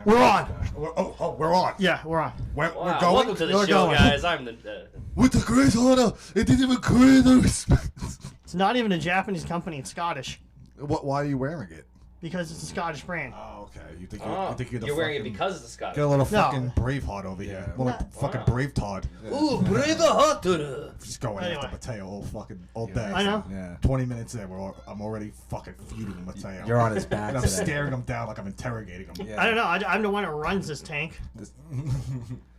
We're on. We're on. Yeah, we're on. We're Wow, going. welcome to the We're show, going. guys. I'm the. With the great honor, it didn't even create the respect. It's not even a Japanese company. It's Scottish Why are you wearing it? because it's a Scottish brand. Oh, okay. You think you're the You're wearing it fucking- because of the Scottish. Get a little No. fucking Braveheart over here. More like fucking Brave Todd. Ooh, Braveheart. Just going Anyway. after Mateo all day. I know. Yeah. 20 minutes in, I'm already fucking feuding Mateo. You're on his back And I'm today. staring him down like I'm interrogating him. Yeah. I don't know. I'm the one who runs this tank.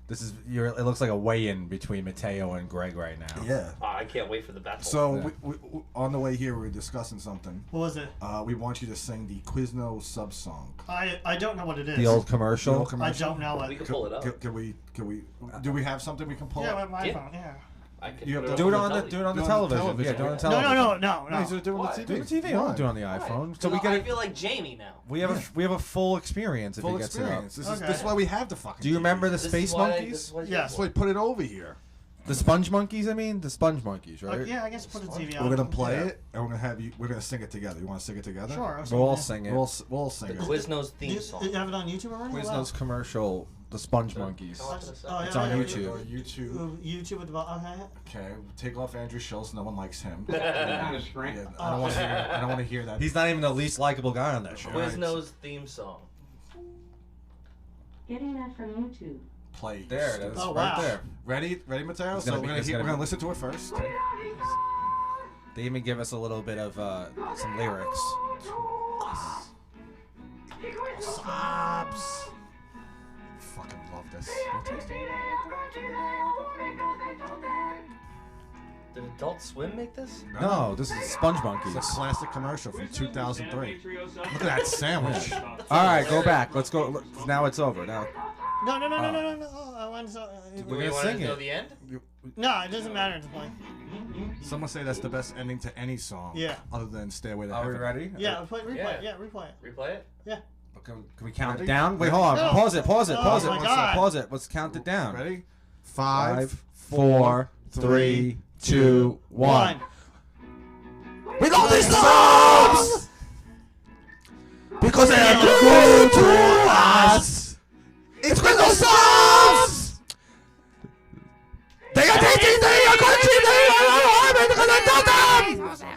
This is it looks like a weigh-in between Mateo and Greg right now. Yeah. Oh, I can't wait for the battle. So Yeah. we, on the way here, we were discussing something. What was it? We want you to sing the Quizno sub song. I don't know what it is. The old commercial. The old commercial? I don't know we it. can pull it up. Can we? Do we have something we can pull Yeah, up? with my Yeah. phone. Yeah. I can You have put to it Do it over on the telly. do it on the Do it on the television. Yeah, television. do it on No, television. no. No, he's doing Why? the TV. Do it on the TV. Don't do it on the iPhone. So we I get feel like Jamie now. we have a full experience if Full he gets experience. it This up. is Okay. why we have the fucking. Do you TV. remember the This is Space what Monkeys? this is what it's Yes. That's why put it over here. The Sponge Monkeys, I mean? The Sponge Monkeys, right? Yeah, I guess put the TV on. We're gonna play Yeah. it, and we're gonna have you. We're gonna sing it together. You want to sing it together? Sure. We'll all sing it. We'll sing The it. Quiznos Do you, theme song. you have it on YouTube already? Quiznos commercial, The Sponge Monkeys. Oh, yeah, It's on yeah, YouTube. Or YouTube. YouTube with the okay. Okay, take off Andrew Schultz. No one likes him. On the screen. Yeah, I don't want to hear. I don't want to hear that. He's not even the least likable guy on that show. Quiznos theme song. Getting that from YouTube. Play. There it is. Oh, right wow. there. Ready, Mateo? It's So gonna we're be- gonna it's hear, gonna we're gonna be- listen to it first. They even give us a little bit of some lyrics. Sobs. Fucking love this. Did Adult Swim make this? No, this is Sponge It's a Monkeys. classic commercial from 2003. Look at that sandwich. All right, go back. Let's go. Now it's over. Now No. I want to. We're You gonna wanna sing know it. the end? No, it doesn't matter at this point. Someone say that's the best ending to any song. Yeah. Other than Stairway to are we Heaven. ready? Yeah, replay Yeah. it. Yeah, replay it. Replay it? Yeah. Can we count it Ready? down? Wait, hold on. No. Pause it. Pause it. Oh Pause it. my One God. sec, Pause it. Let's count it down. Ready? 5, 4, 3, 2, 1. We love these songs because they are good to us. It's with the songs. They are taking their country. They are gonna do them.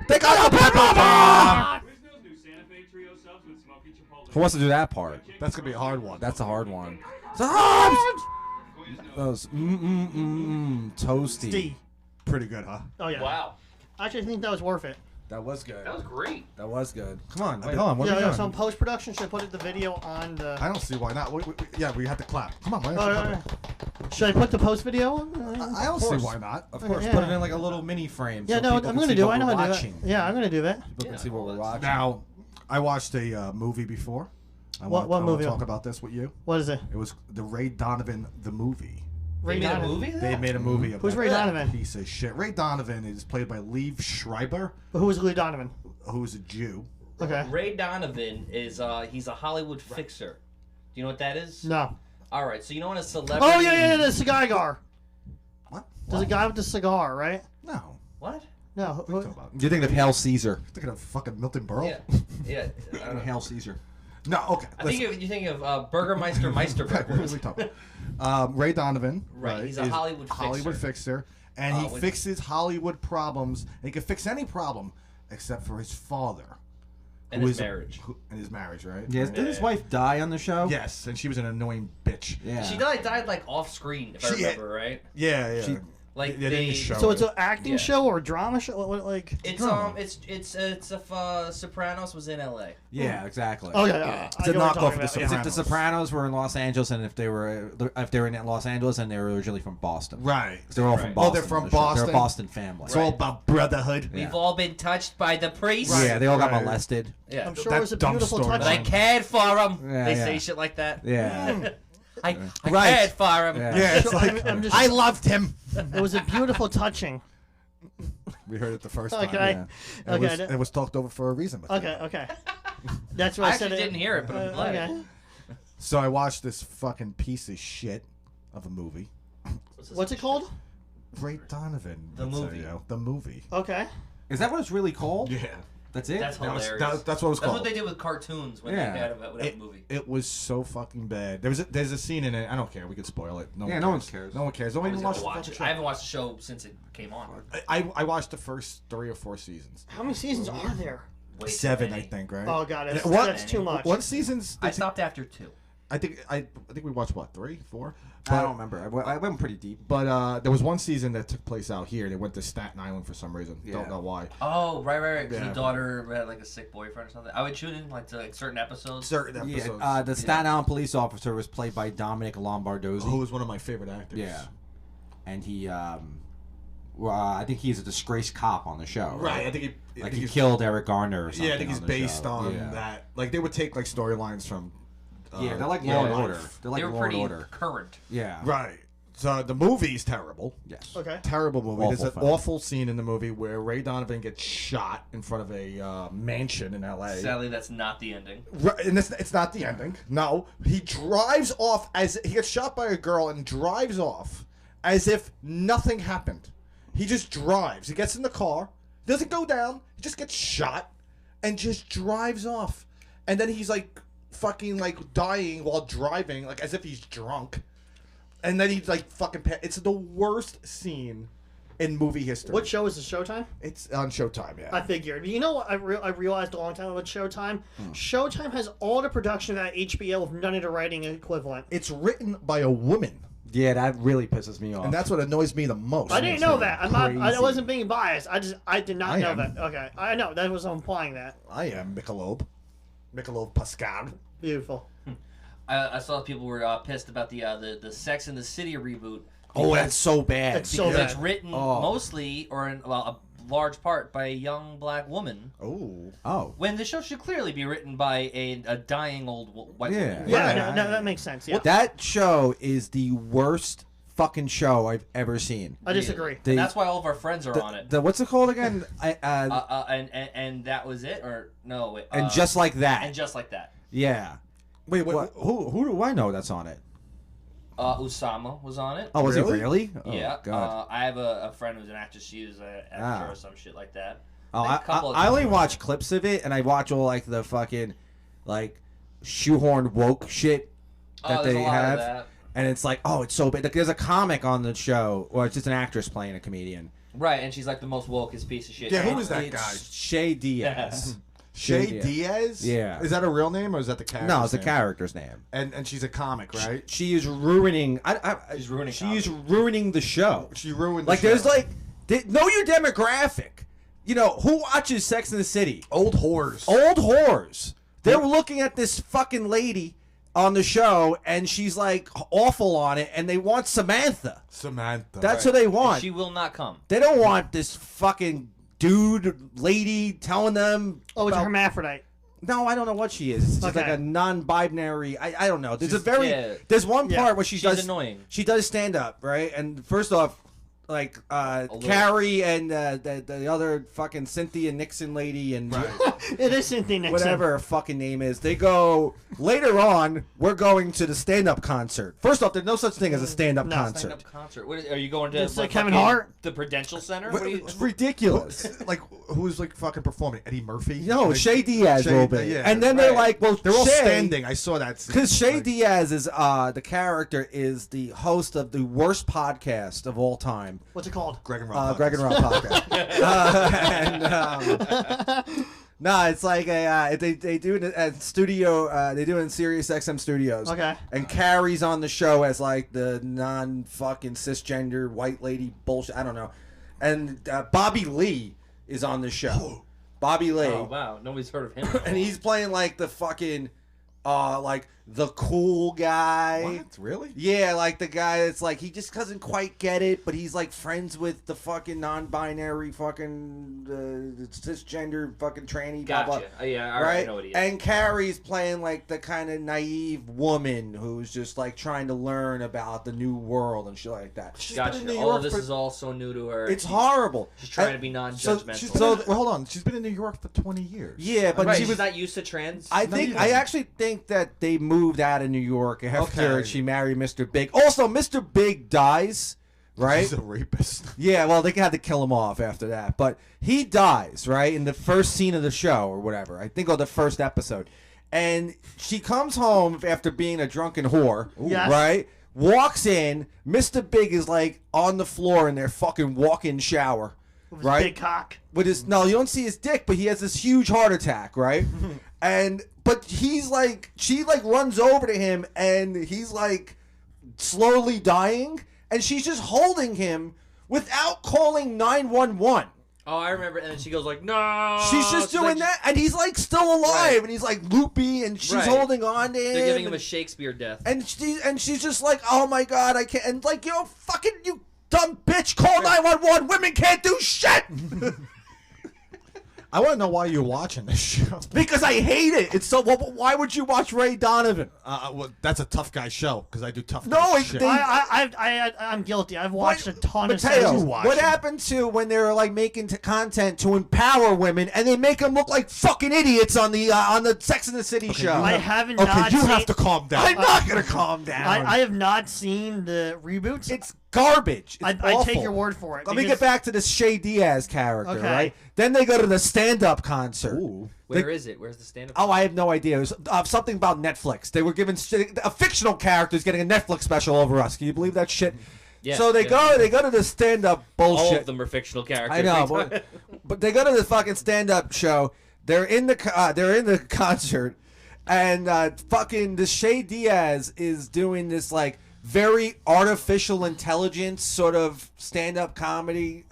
They got a pepper bar. Quiznos new Santa Fe trio subs with smoky chipotle. Who wants to do that part? That's gonna be a hard one. That's a hard one. Songs. Those toasty. D. pretty good, huh? Oh yeah. Wow. I actually think that was worth it. That was good. That was great. That was good. Come on, wait, hold on. What are we Yeah, doing? so in post production, should I put the video on the? I don't see why not. Yeah, we had to clap. Come on, why Oh, don't you yeah, clap? yeah. Should I put the post video on? I don't see course. why not. Of course, Yeah. put it in like a little mini frame. Yeah, so no, people I'm can gonna see do. what I know we're how to do watching. that. Yeah, I'm gonna do that. People Yeah. can see what we're watching. Now, I watched a movie before. I What wanna movie? talk about this with you. What is it? It was the Ray Donovan the movie. Ray They made a Donovan. movie of They that? made a movie of Who's that Ray Donovan? piece of shit. Ray Donovan is played by Liev Schreiber, Who was Lee Donovan? who's a Jew. Okay. Ray Donovan is he's a Hollywood fixer. Do you know what that is? No. All right, so you know when a celebrity. Oh yeah, the cigar guy. What? There's a guy with the cigar, right? No. What? No. What are you talking about? You think of Hail Caesar? Thinking of fucking Milton Berle? Yeah, yeah. I don't know. Hail Caesar. No, okay. I think you're thinking of Burgermeister Right, what are Meisterburger. we talking about? Ray Donovan, Right, he's a is Hollywood fixer. Hollywood fixer, and he when- fixes Hollywood problems. And he can fix any problem except for his father. And who his is a- marriage. and his marriage, right? Yeah, did his wife die on the show? Yes, and she was an annoying bitch. Yeah. She died like off screen, if I She- remember right. Yeah, yeah. Like They didn't they. show So it's it. an acting Yeah. show or a drama show? What like? It's drama. it's if Sopranos was in L.A. Yeah, exactly. Oh yeah. It's a knockoff of The It's if Sopranos. the Sopranos were in Los Angeles, and if they were in Los Angeles, and they were originally from Boston. Right. They're all from Right. Boston. Oh, they're from the show. They're a Boston? Boston family. It's all about brotherhood. Yeah. We've all been touched by the priest. Yeah, they all got Right. molested. Yeah. I'm sure That it was a dumb beautiful story. touch. But I cared for him. Yeah, They yeah. say shit like that. Yeah. I Right. cared for him. Yeah. Yeah, it's Sure, like I'm just- I loved him. It was a beautiful touching. We heard it the first time. Okay. yeah. Okay. It was talked over for a reason. Okay. That's what I I said. actually didn't hear it, but I'm glad. Okay. So I watched this fucking piece of shit of a movie. What's it called? Ray Donovan. The I'd say, movie. The movie. Okay. Is that what it's really called? Yeah. That's it. That's hilarious. That's what it was That's called. what they did with cartoons when Yeah. they had a movie. It was so fucking bad. There's a scene in it. I don't care. We could spoil it. No cares. one cares. No one cares. Don't even I was watch gonna the watch fucking it. show. I haven't watched the show since it came on. I watched the first 3 or 4 seasons. How many seasons are there? Way too 7, many. I think. Right? Oh god, that's, What- that's too much. What seasons? I stopped after 2. I think we watched what 3, 4. I don't remember. I went pretty deep. But there was one season that took place out here. They went to Staten Island for some reason. Yeah. Don't know why. Oh, right. Because Yeah. your daughter had like a sick boyfriend or something. I would tune in like to like certain episodes. Certain episodes. Yeah, the Staten Island police officer was played by Dominic Lombardozzi. Who was one of my favorite actors. Yeah, and he, I think he's a disgraced cop on the show. Right. I think He he's killed Eric Garner or something. Yeah, I think he's on the based show. on Yeah. that. Like they would take like storylines from. Yeah, they're like Yeah. Law and Order. They're like They were Law and pretty Order. current. Yeah. Right. So the movie's terrible. Yes. Okay. Terrible movie. Awful There's an film. awful scene in the movie where Ray Donovan gets shot in front of a mansion in L.A. Sadly, that's not the ending. Right, and it's not the ending. No, he drives off as he gets shot by a girl and drives off as if nothing happened. He just drives. He gets in the car, doesn't go down. He just gets shot and just drives off. And then he's like fucking like dying while driving, like as if he's drunk. And then he's like fucking. It's the worst scene in movie history. What show is the Showtime? It's on Showtime, yeah. I figured. You know what I realized a long time about Showtime? Showtime has all the production of that HBO with none of the writing equivalent. It's written by a woman, Yeah, that really pisses me off. and that's what annoys me the most. I didn't know that. I Crazy. wasn't being biased. I did not I know am. that. Okay, I know that was implying that. I am Michelob Pascal. Beautiful. I saw people were pissed about the Sex and the City reboot. Oh, that's so bad. It's so Because it's bad. written Oh. mostly, or in a large part, by a young black woman. Oh. Oh. When the show should clearly be written by a dying old white Yeah. woman. Yeah, Right. no, that makes sense. Yeah, That show is the worst fucking show I've ever seen. I disagree. The- And that's why all of our friends are on it. what's it called again? And that was it, or no? Wait, and just like that. and just like that. Yeah. Wait, What, who do I know that's on it? Usama was on it. Oh, was Really? he really? Oh, Yeah. God. I have a friend who's an actress. She was an actor or some shit like that. Oh, A couple of I only people. watch clips of it, and I watch all like the fucking like shoehorned woke shit that there's they a lot have, of that. and it's like, oh, it's so bad. Like, there's a comic on the show, or it's just an actress playing a comedian. Right, and she's like the most wokest piece of shit. Yeah, who And is that It's guy? Shay Diaz. Shay Diaz? Yeah. Is that a real name or is that the character? No, it's a character's name. And she's a comic, right? She is ruining. She's ruining She is ruining the show. She ruined Like, the there's show. like, know your demographic. You know who watches Sex in the City? old whores. Old whores. They're looking at this fucking lady on the show, and she's like awful on it, and they want Samantha. Samantha. That's what they want. She will not come. They don't want this fucking dude, lady telling them. Oh, it's a about- hermaphrodite. No, I don't know what she is. It's just Okay. like a non-binary. I don't know. There's a She's- very. yeah. There's one Yeah. part where she She's does annoying. She does stand up, right? And first off, like little. Carrie and the other fucking Cynthia Nixon lady and It is Cynthia Nixon. whatever her fucking name is. They go later on. We're going to the stand-up concert. First off, there's no such thing as a stand-up No. concert. Stand-up concert. What are you going to? It's like fucking Kevin Hart? The Prudential Center? What are you, It's ridiculous. like who's like fucking performing? Eddie Murphy? No, Like, Shay Diaz a little bit. yeah. And then they're right. like, well, They're all Shay, standing. I saw that scene. because Shay Like, Diaz is the character is the host of the worst podcast of all time, What's it called? Greg and Rob. Greg and Rob podcast. No, it's like they do it at studio. They do it in Sirius XM Studios. Okay. And Carrie's on the show as like the non fucking cisgender white lady bullshit. I don't know. And Bobby Lee is on the show. Bobby Lee. oh wow, nobody's heard of him. And he's playing like the fucking like the cool guy. What? Really? Yeah, like the guy that's like he just doesn't quite get it, but he's like friends with the fucking non-binary fucking cisgender fucking tranny. Blah, Gotcha. blah. Yeah, I Right? know what he is. And Carrie's playing like the kind of naive woman who's just like trying to learn about the new world and shit like that. She's Gotcha. been in New All York of this for- is all so new to her. It's horrible. She's trying And- to be So non-judgmental. she's been well, hold on. She's been in New York for 20 years. Yeah, but right, she she's was. not used to trans. I No, think you I don't. actually think that they moved out of New York after Okay. she married Mr. Big. Also, Mr. Big dies, right? He's a rapist. Yeah, well, they had to kill him off after that. But he dies, right, in the first scene of the show or whatever. I think, or the first episode. And she comes home after being a drunken whore, Yes. right? Walks in. Mr. Big is like on the floor in their fucking walk-in shower, With his right? big cock. With his no, you don't see his dick, but he has this huge heart attack, right? But he's like, she like runs over to him, and he's like slowly dying, and she's just holding him without calling 911. Oh, I remember. And then she goes like, "No." She's just doing that, and he's like still alive, Right. and he's like loopy, and she's Right. holding on to him. They're giving him a Shakespeare death. and she's just like, oh my god, I can't. And like, fucking you dumb bitch, call 911. Women can't do shit. I want to know why you're watching this show. Because I hate it. It's so. Why would you watch Ray Donovan? Well, that's a tough guy show because I do tough No, guy it- shit. they- I'm guilty. I've watched a ton of Mateo, shows. what happened to when they were like making content to empower women, and they make them look like fucking idiots on the Sex and the City show? I haven't okay, not you seen, have to calm down. I'm not gonna calm down. I have not seen the reboots. It's garbage. It's I take awful. your word for it. Let me because- get back to this Shay Diaz character, Okay. right? Then they go to the stand-up concert. Where is it? Where's the stand-up? Oh, I have no idea. It was something about Netflix. They were given a fictional character is getting a Netflix special over us. Can you believe that shit? Yeah, So they yeah. go to the stand-up All bullshit. of them are fictional characters. I know, but they go to the fucking stand-up show. They're in the concert, and fucking the Shay Diaz is doing this like very artificial intelligence sort of stand-up comedy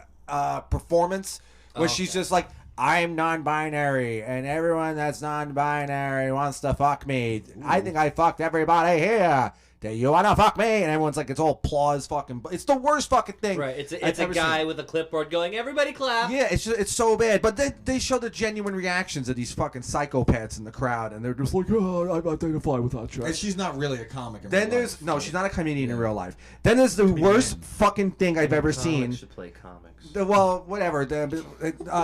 performance where she's just like, I'm non-binary, and everyone that's non-binary wants to fuck me. I think I fucked everybody here. Do you want to fuck me? And everyone's like, it's all applause fucking. It's the worst fucking thing. Right. It's I've a ever guy seen. with a clipboard going, "Everybody clap." Yeah, it's so bad. But they show the genuine reactions of these fucking psychopaths in the crowd, and they're just like, oh, I identify with that shit. and she's not really a comic. In Then real there's life. no, she's not a comedian in real life. Then there's the worst fucking thing I've ever seen. Should play comics. Well, whatever.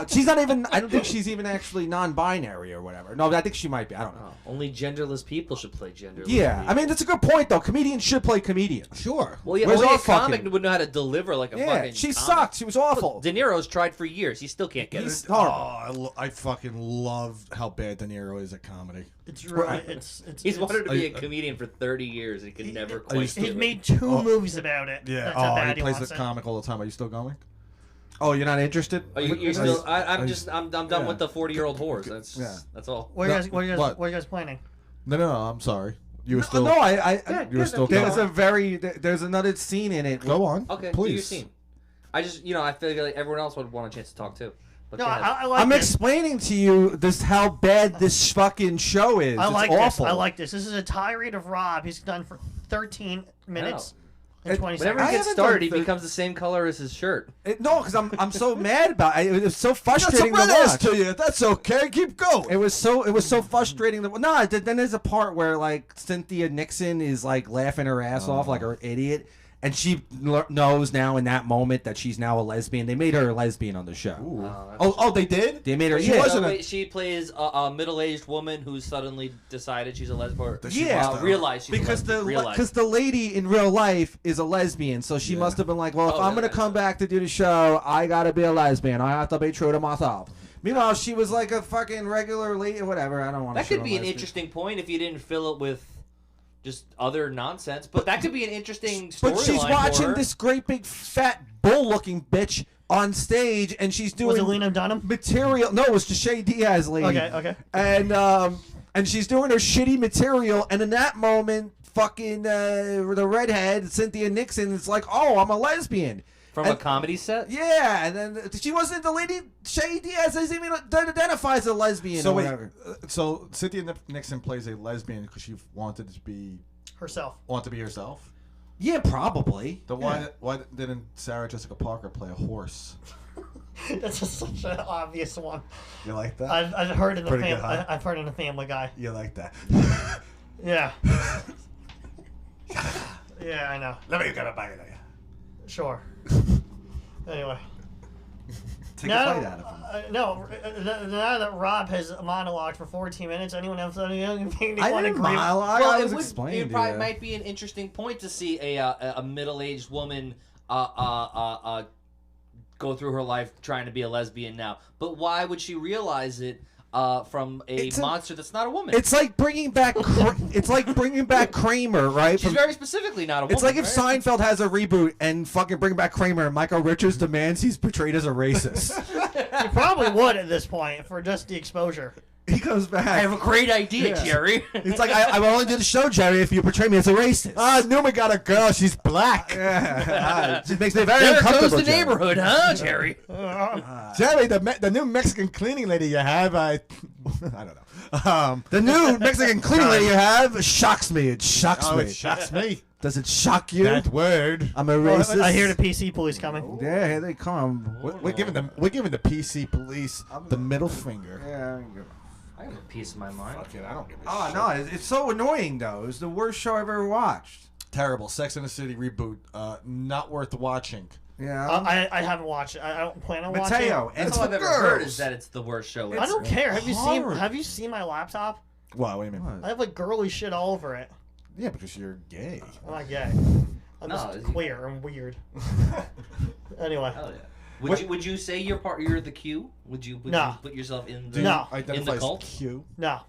She's not even. I don't think she's even actually non-binary or whatever. No, I think she might be. I don't know. Oh, only genderless people should play genderless. Yeah, people. I mean that's a good point though. Comedians should play comedians. Sure. Well, yeah, Where's only our a comic fucking- would know how to deliver like a Yeah, fucking. she comic. sucked. She was awful. De Niro's tried for years. He still can't get it. He's Oh, horrible. I fucking love how bad De Niro is at comedy. It's really it's He's wanted to be a I- comedian for 30 years and he could never I quite used do He's it. made two movies about it. That's how bad he plays wants the it. comic all the time. Are you still going? Oh, you're not interested? Oh, you're still. I'm done yeah. with the 40-year-old whores. That's Yeah. that's all. What are you What? guys planning? No, I'm sorry. You were still. No, I You were still there's going. there's another scene in it. Go on. Okay, please. do your scene. I just, I feel like everyone else would want a chance to talk too. But No, go ahead. I like I'm this. explaining to you this how bad this fucking show is. I like it's this. awful. I like this. This is a tirade of Rob. He's done for 13 minutes and 20 Whenever seconds. he gets haven't done started, he thir- becomes the same color as his shirt. No, because I'm so mad about it. It was so Got frustrating some to red ass watch. to you. That's okay. Keep going. It was so frustrating. No, then there's a part where like Cynthia Nixon is like laughing her ass off like an idiot, and she knows now in that moment that she's now a lesbian. They made her a lesbian on the show. Oh, they did. They made her. She Yeah, wasn't Wait, she plays a middle-aged woman who suddenly decided she's a lesbian. Yeah. Realized she's because a lesbian. because the lady in real life is a lesbian, so she must have been like, well, if Oh, I'm gonna yeah. come back to do the show, I gotta be a lesbian. I have to be true to myself. Meanwhile, she was like a fucking regular lady, whatever. I don't want to. That could be an interesting point if you didn't fill it with just other nonsense. But that could be an interesting storyline. But she's for watching her. this great big fat bull-looking bitch on stage, and she's Was doing it Lena Dunham? material. No, it was the Shay Diaz lady. Okay. And she's doing her shitty material, and in that moment, fucking the redhead Cynthia Nixon is like, "Oh, I'm a lesbian." From a comedy set. Yeah, and then she wasn't the lady. Shay Diaz doesn't even identify as a lesbian. So or wait. whatever. So Cynthia Nixon plays a lesbian because she wanted to be Herself. herself. Yeah, probably. Then why didn't Sarah Jessica Parker play a horse? That's just such an obvious one. You like that? I've heard in the Pretty good, huh? I've heard in the Family Guy. You like that? Yeah. Yeah, I know. Let me get a bite of you. Sure. Anyway. Take Now, a bite out of him. now that Rob has monologued for 14 minutes, anyone else anything they I want to didn't agree? monologue. Well, I it was would. explaining It to probably you. might be an interesting point to see a middle-aged woman go through her life trying to be a lesbian now. But why would she realize it from a monster that's not a woman? It's like bringing back. It's like bringing back Kramer, right? She's very specifically not a woman. It's like if right? Seinfeld has a reboot and fucking bring back Kramer and Michael Richards demands he's portrayed as a racist. You probably would at this point for just the exposure. He comes back. I have a great idea, Yeah. Jerry. It's like I will only do the show, Jerry, if you portray me as a racist. Newman got a girl. She's black. Yeah, it makes me very There uncomfortable. goes the Jerry. neighborhood, huh, Jerry? Jerry, the new Mexican cleaning lady you have, I don't know. The new Mexican cleaning lady you have shocks me. It shocks me. It shocks me. Does it shock you? That word. I'm a racist. I hear the PC police coming. Yeah, here they come. We're giving the PC police the middle finger. Yeah. I have a piece of my mind. Fuck it, I don't give a Oh shit. no, it's so annoying though. It's the worst show I've ever watched. Terrible. Sex and the City reboot. Not worth watching. Yeah. I haven't watched it. I don't plan on watching Mateo, it. and That's all I've ever heard is that it's the worst show ever. I don't care. horrible. Have you seen my laptop? Wow, what do you mean? I have like girly shit all over it. Yeah, because you're gay. I'm not gay. I'm No, just is- queer and weird. Anyway. Hell yeah. What- Would you say you're the Q? Would you No. put yourself in Do the you No. identify in the as cult? Q? No.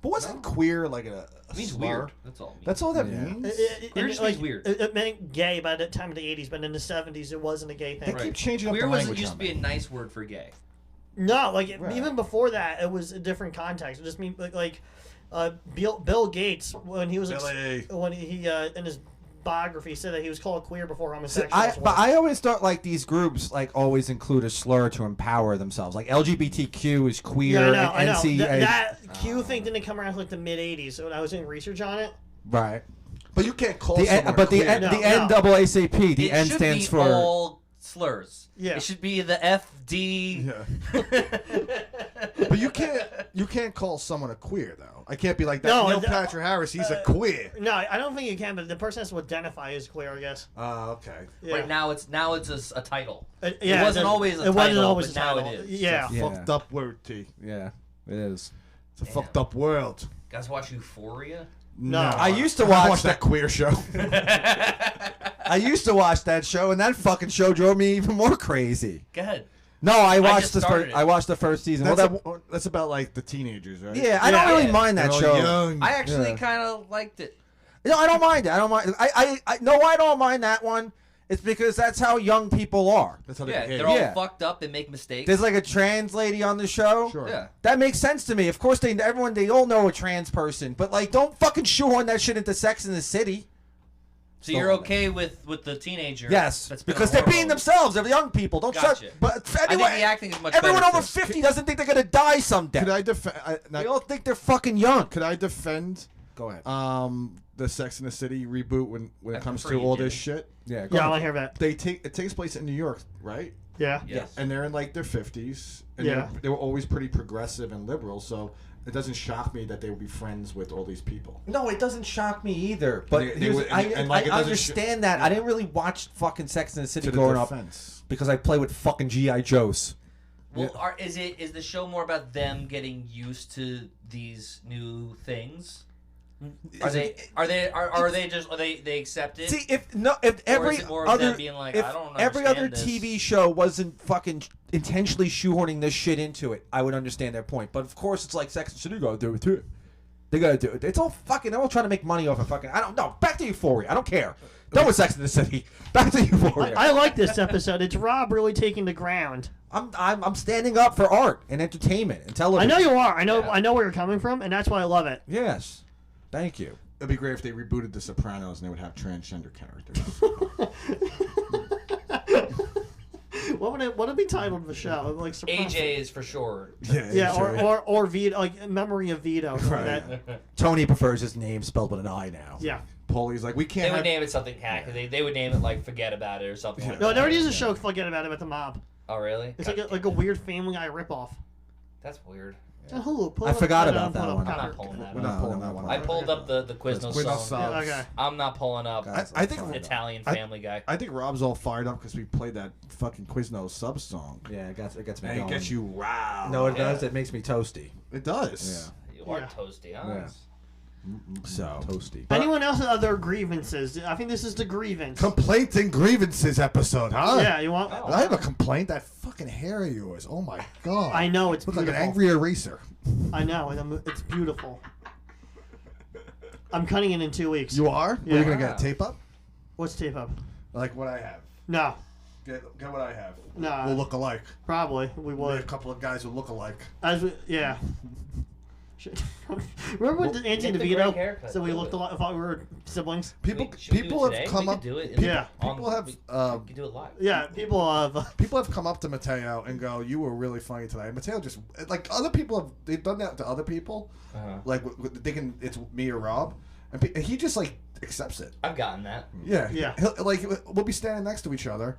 But wasn't queer like a It means slur? weird. That's all. It means. That's all that Yeah. means. Queer just means weird. It meant gay by the time of the 80s, but in the 70s it wasn't a gay They thing. Right. keep changing up Queer the was language used to on be a me. nice word for gay. No, Right. even before that, it was a different context. It just mean Bill Gates when he was Billy. when he in his biography said that he was called queer before See, homosexuals. but I always thought like these groups like always include a slur to empower themselves. Like LGBTQ is queer. yeah, I know. and NCA. That Q thing didn't come around like the mid '80s. So when I was doing research on it, Right. But you can't call The someone but the queer. No, the no. NAACP, the It N should stands be for. all slurs. Yeah. It should be the FD. Yeah. But you can't call someone a queer though. I can't be like that. No, Neil Patrick Harris, he's a queer. no, I don't think you can. But the person has to identify as queer, I guess. Okay. Yeah. Right now it's a title. Yeah, wasn't always a it wasn't title, always but a now title. it is. Yeah. Yeah. Fucked up word, T. Yeah, it is. It's a fucked up world. Guys, watch Euphoria. No. I used to I watch watched that queer show. I used to watch that show, and that fucking show drove me even more crazy. Go ahead. No, I watched just the started first. it. I watched the first season. That's about like the teenagers, right? Yeah, I don't Yeah. really mind that They're all show. young. I actually Yeah. kind of liked it. No, I don't mind it. I don't mind. I no, I don't mind that one. It's because that's how young people are. That's how they Yeah, behave. they're all Yeah. fucked up. They make mistakes. There's like a trans lady on the show. Sure. Yeah. That makes sense to me. Of course, they all know a trans person, but like, don't fucking shoehorn that shit into Sex in the City. So you're okay with the teenager? Yes, that's been because they're being hormones. themselves. They're the young people. Don't Gotcha. shut. But I think anyone, the acting is much everyone better. over 50 doesn't think they're gonna die someday. Could I defend? They all think they're fucking young. Could I defend? Go ahead. The Sex and the City reboot when it I comes prefer to you all do. this shit. Yeah, Yeah, I want to hear that. It takes place in New York, right? Yeah. Yes. And they're in like their 50s, and Yeah. they were always pretty progressive and liberal. So it doesn't shock me that they would be friends with all these people. No, it doesn't shock me either. But They here's- would- I and, like, it doesn't understand that. I didn't really watch fucking Sex in the City To the growing up defense. because I play with fucking GI Joes. Well, is the show more about them getting used to these new things? Are they accept it? See, if every is it more of other them being like, if I don't every other understand this? TV show wasn't fucking intentionally shoehorning this shit into it, I would understand their point. But of course, it's like Sex and the City gotta do it too. They gotta do it. It's all fucking. They're all trying to make money off of fucking. I don't know. Back to Euphoria. I don't care. Done with Sex in the City. Back to Euphoria. I like this episode. It's Rob really taking the ground. I'm standing up for art and entertainment and television. I know you are. I know Yeah. where you're coming from, and that's why I love it. Yes. Thank you. It'd be great if they rebooted The Sopranos and they would have transgender characters. What would it be titled the show? Like AJ is for sure. Yeah, sure. or Vito, like Memory of Vito. something like that. Tony prefers his name spelled with an I now. Yeah. Paulie's like, we They can't would have. name it something hack. They would name it like Forget About It or something like No, that. there is a show. Forget about it with the mob. Oh, really? It's like a weird Family Guy ripoff. That's weird. It's on Hulu. Pull I it up, forgot pull it about up, that pull it one. up, I'm cover. not pulling that We're up. not pulling that one. I pulled up the Quiznos Quiznos song. song. Yeah, okay. I'm not pulling up I think Italian I- Family Guy. I think Rob's all fired up because we played that fucking Quiznos sub song. Yeah, it gets me And it going. gets you riled. No, it Yeah. does. It makes me toasty. It does. You are Yeah. toasty, huh? Yeah. So Toasty. Anyone else have other grievances? I think this is the grievance. Complaints and grievances episode, huh? Yeah, you want? I have a complaint. That fucking hair of yours. Oh my god. I know, it's Looks like an beautiful. angry eraser. I know, and it's beautiful. I'm cutting it in 2 weeks. You are? Yeah. What, are you gonna get tape up? What's tape up? Like what I have. No, Get what I have. no. We'll look alike. Probably we We'll be would. a couple of guys who look alike. Yeah. Remember when Anthony get the DeVito gray haircut, said we do looked it. alike? I thought we were siblings. People Should we do people it have today? come We up. could do it. Yeah. People have We could do it live. Yeah, people have come up to Mateo and go, "You were really funny today." And Mateo just like other people have they've done that to other people. Uh-huh. Like they can it's me or Rob, and he just like accepts it. I've gotten that. Yeah, Yeah. Like we'll be standing next to each other,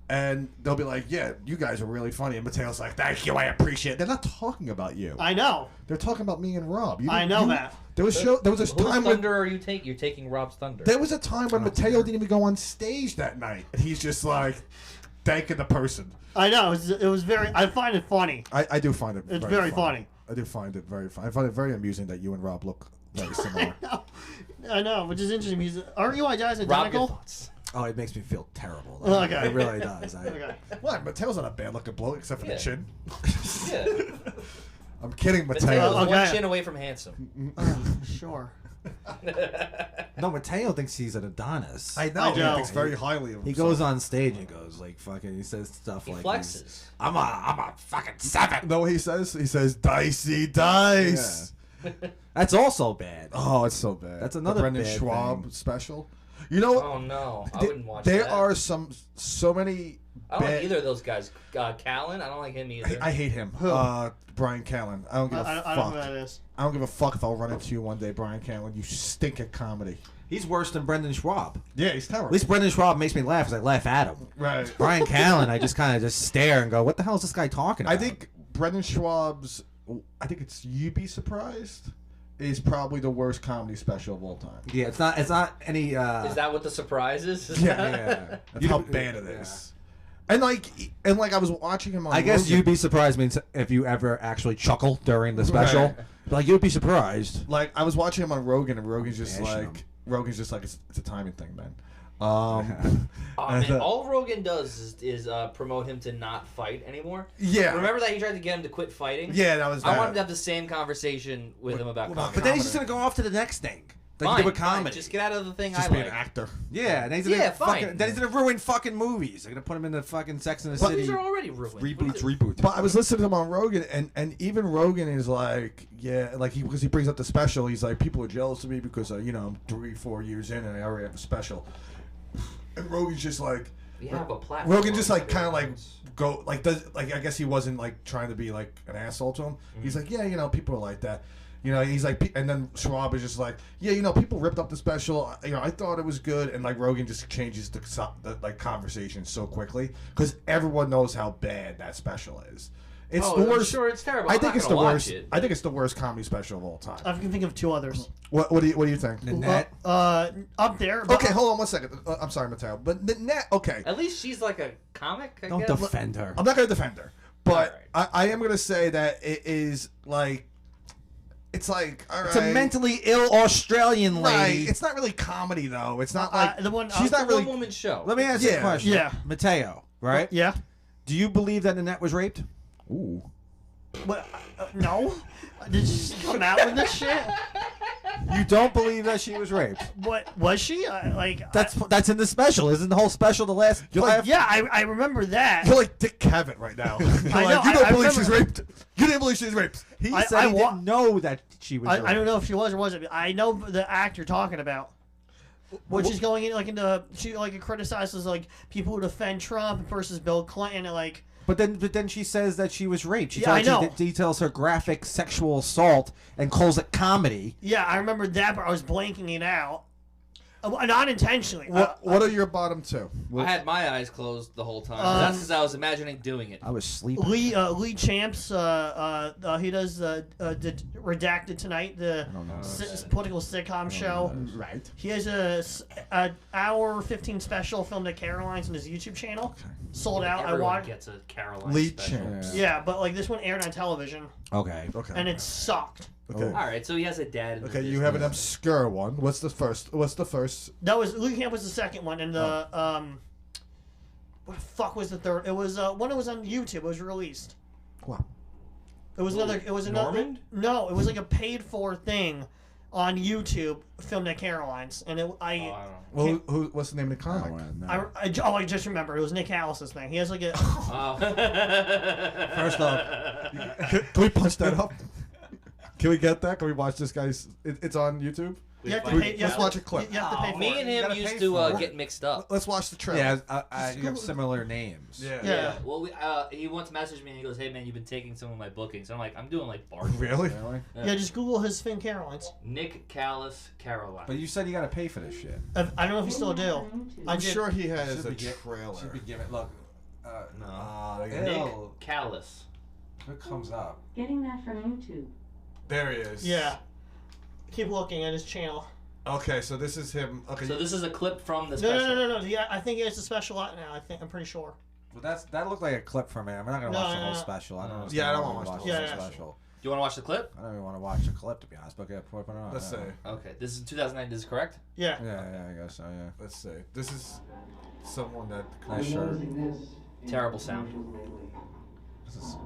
and they'll be like, "Yeah, you guys are really funny." And Mateo's like, "Thank you, I appreciate it." They're not talking about you. I know. They're talking about me and Rob. I know that. There was There was a Whose time when thunder are you taking? You're taking Rob's thunder. there was a time when Mateo didn't even go on stage that night, and he's just like thanking the person. I know. It was very. I find it funny. I do find it. It's very funny. I do find it very funny. I find it very amusing that you and Rob look very similar. I know, which is interesting because aren't you guys Rob, your identical? thoughts. oh, it makes me feel terrible. Okay. It really does. Okay. What? Mateo's not a bad looking bloke except for Yeah. the chin. Yeah. I'm kidding, Mateo's Mateo. Okay. one chin away from handsome. Sure. No, Mateo thinks he's an Adonis. I know. I He know. thinks very highly of He himself. goes on stage and goes like fucking. He says stuff He like flexes. I'm a fucking 7. Know what he says? He says, "Dicey dice." That's also bad. Oh, it's so bad. That's The another Brendan bad Schwab thing. special. You know, Oh no, I th- wouldn't watch there that. are so many. I don't bad- like either of those guys. Callan, I don't like him either. I hate him. Who? Brian Callen. I don't give a I fuck. don't know who that is. I don't give a fuck if I'll run into you one day, Brian Callen. You stink at comedy. He's worse than Brendan Schwab. Yeah, he's terrible. At least Brendan Schwab makes me laugh because I laugh at him. Right. Brian Callen, I just kind of just stare and go, "What the hell is this guy talking about?" I think Brendan Schwab's. I think it's "You'd Be Surprised" is probably the worst comedy special of all time. Yeah, it's not. It's not any. Is that what the surprise is? Yeah. That's how bad it is. And like I was watching him on. I guess Rogan. you'd be surprised means if you ever actually chuckle during the special. Right. Like you'd be surprised. Like I was watching him on Rogan, and Rogan's just Bashing like him. it's a timing thing, man. Oh, man, all Rogan does is promote him to not fight anymore. Yeah. Remember that he tried to get him to quit fighting? Yeah, that was. I that. wanted to have the same conversation with him about comedy. But then he's just gonna go off to the next thing. Like Fine, you do a fine, comedy. just get out of the thing just I be like. an actor. Yeah, and he's gonna Yeah, fucking, fine. then he's gonna ruin fucking movies. They're gonna put him in the fucking Sex and the But City these are already ruined. reboot. But I was listening to him on Rogan, and even Rogan is like, yeah, like because he brings up the special, he's like, people are jealous of me because I'm 3-4 years in and I already have a special. And Rogan's just like, We have a platform. Rogan just like kind of like go like does like I guess he wasn't like trying to be like an asshole to him. He's like, yeah, people are like that. He's like, and then Schwab is just like, yeah, people ripped up the special. I thought it was good, and like Rogan just changes the like conversation so quickly because everyone knows how bad that special is. It's the worst. Sure, it's terrible. I I'm think not it's the gonna watch worst. it. I think it's the worst comedy special of all time. I can think of 2 others. What do you think? Nanette. Up there. But Okay, hold on 1 second. I'm sorry, Mateo, but Nanette. Okay, At least she's like a comic. I Don't guess. defend her. I'm not gonna defend her, but Alright. I am gonna say that it is like. It's like, all right. It's a mentally ill Australian Right. lady. It's not really comedy though. It's not like the one. she's It's a not really. one-woman show. Let me ask you a Yeah. question. Yeah. Mateo, right? Yeah. Do you believe that Nanette was raped? Ooh. What? No. Did she come out with this shit? You don't believe that she was raped? What was she? That's in the special. Isn't the whole special the last? You're like, Yeah, I remember that. You're like Dick Cavett right now. You're I know, like, you I don't believe remember- she's raped. You didn't believe she's raped. He I- said I he wa- didn't know that she was raped. I don't know if she was or wasn't. I know the act you're talking about. What she's going in she criticizes like people who defend Trump versus Bill Clinton and like. But then she says that she was raped. She Yeah, I know. details her graphic sexual assault and calls it comedy. Yeah, I remember that, but I was blanking it out. Not intentionally. What are your bottom 2? I had my eyes closed the whole time. That's because I was imagining doing it. I was sleeping. Lee Champs, he does Redacted Tonight, the political sitcom show. Right. He has a hour 15 special filmed at Caroline's on his YouTube channel. Sold out. I Everyone watched. gets a Caroline Lee special. Champs. Yeah, but like this one aired on television Okay. Okay. and it sucked. Okay. All right, so he has a dad. In the Okay, you have an business. obscure one. What's the first? That was Luke Camp was the second one, and the what the fuck was the third? It was one that was on YouTube. It was released. Wow. It was another. It was another. Normand? No, it was like a paid for thing on YouTube, filmed at Caroline's, and I don't know. Well, what's the name of the comic? I just remember it was Nick Callis's thing. He has like a. Oh. First off, Can we punch that up? Can we get that? Can we watch this guy's? It's on YouTube. You have to We- pay. let's watch a clip. You have to pay for Me it. and You him gotta used pay to for it. get mixed up. Let's watch the trailer. yeah, you have similar names. Yeah. Well, he once messaged me and he goes, "Hey man, you've been taking some of my bookings." I'm like, "I'm doing like bargains." Really? Really? Yeah, just Google his thing, Caroline's. Nick Callis, Caroline. But you said you got to pay for this shit. I don't know if you still do. I I'm did. sure he has Should a be gi- trailer. Should be given. Look. No. Ew. Nick Callis. It comes up. Getting that from YouTube. There he is. Yeah. Keep looking at his channel. Okay, so this is him. Okay. So this is a clip from the No, special. no. Yeah, I think he has a special out now. I'm pretty sure. But that looked like a clip from it. We're not gonna No, watch the no, whole no. special. I don't know. Yeah, I don't wanna watch the the whole whole special. Do you want to watch the clip? I don't even want to watch the clip, to be honest. But yeah, put it on. Let's see. Okay, this is 2009. This is correct. Yeah. Yeah, I guess so. Yeah. Let's see. This is someone that. Nice shirt. Terrible sound. This is.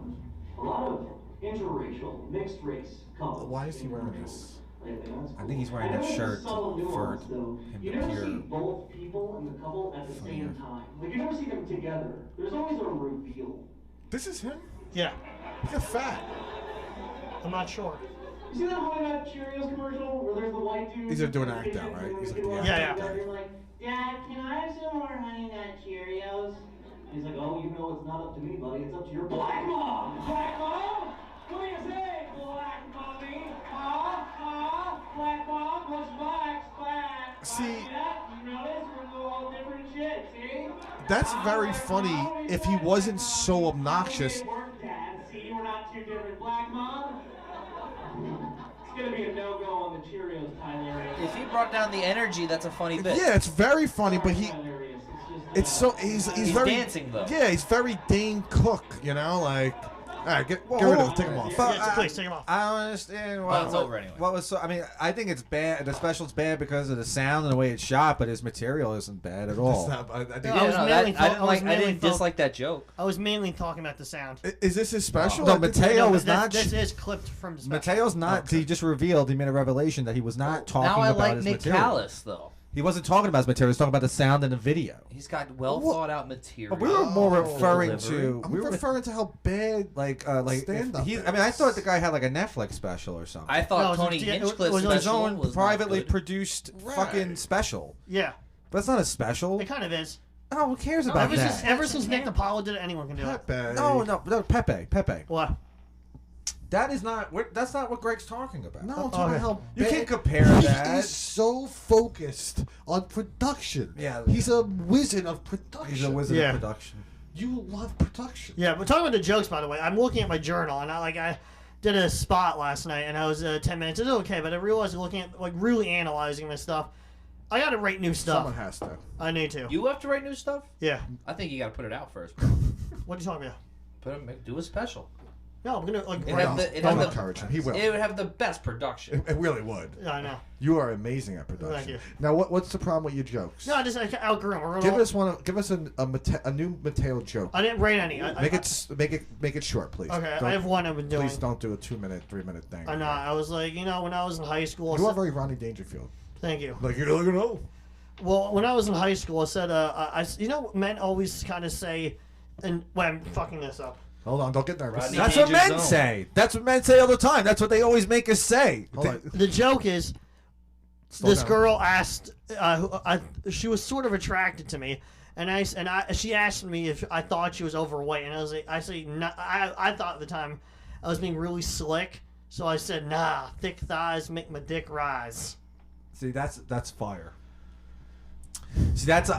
A lot of interracial, mixed race couples. Why is he wearing this? I think he's wearing that shirt for him You to never see appear. both people in the couple at the same time. Like you never see them together. There's always a reveal. This is him. Yeah. Look at fat. I'm not sure. You see that Honey Nut Cheerios commercial where there's the white dude? He's doing an act out, right? He's like the Yeah, actor. yeah. You're like, Dad, can I have some more Honey Nut Cheerios? And he's like, oh, you know it's not up to me, buddy. It's up to your black mom. Black mom? What do you say, black mommy? Black mom was black. See- You notice we're all different shit, see? That's very funny if he wasn't so obnoxious. It worked, Dad. See, we're not two different. Black mom? It's gonna be a no-go on the Cheerios, Tyler. If he brought down the energy, that's a funny bit. Yeah, it's very funny, but he. Hilarious. It's so he's very dancing, though. Yeah, he's very Dane Cook, you know, like. All right, get rid of him. Take him off. Yeah, please take him off. I don't understand Well, what, it's over anyway. What was so? I mean, I think it's bad. The special's bad because of the sound and the way it's shot, but his material isn't bad at all. It's not- I think- Yeah, Yeah, I was no, mainly that, I didn't I was like. I mainly didn't dislike that joke. I was mainly talking about the sound. Is this his special? No, I think- Mateo No, was but not. This is clipped from the special. Mateo's not. Okay. He just revealed. He made a revelation that he was not talking Now I about like his Nick material. Callis though. He wasn't talking about his material. He was talking about the sound in the video. He's got well thought out material. But we were more referring Delivery. to. I'm We were referring to how bad. like stand-up he. is. I mean, I thought the guy had like a Netflix special or something. I thought No, it was Tony a- it Hinchcliffe's was his special own was privately not good. produced fucking Right. special. Yeah, But it's not a special. it kind of is. Oh, who cares about that? Ever since Nick DiPaolo did it, anyone can do it. Pepe. No, Pepe. What? That is not. That's not what Greg's talking about. No, I'm talking Okay. about how You bad. can't compare He that. is so focused on production. Yeah. He's a wizard of production. He's a wizard Yeah. of production. You love production. Yeah, but talking about the jokes, by the way, I'm looking at my journal, and I did a spot last night, and I was 10 minutes. It's okay, but I realized looking at really analyzing this stuff, I got to write new stuff. Someone has to. I need to. You have to write new stuff. Yeah. I think you got to put it out first, bro. What are you talking about? Do a special. No, I'm gonna like. It write- had the- it Don't had the- encourage him. He will. It would have the best production. It really would. Yeah, I know. You are amazing at production. Thank you. Now, what's the problem with your jokes? No, I just outgrew them. We're gonna- Give us one. Give us a new Mateo joke. I didn't write any. Make it short, please. Okay, Don't- I have one I've been doing. Please don't do a 2-minute, 3-minute thing. I know. I was like, when I was in high school. You are very Ronnie Dangerfield. Thank you. Like you know. Well, when I was in high school, I said, men always kind of say, and when I'm fucking this up. Hold on, don't get nervous. Rodney That's what Danger men Zone. say. That's what men say all the time. That's what they always make us say. Hold on. The joke is, Slow this down. girl asked, she was sort of attracted to me, and she asked me if I thought she was overweight, and I say, no, I thought at the time I was being really slick, so I said, nah, thick thighs make my dick rise. See, that's fire. See, that's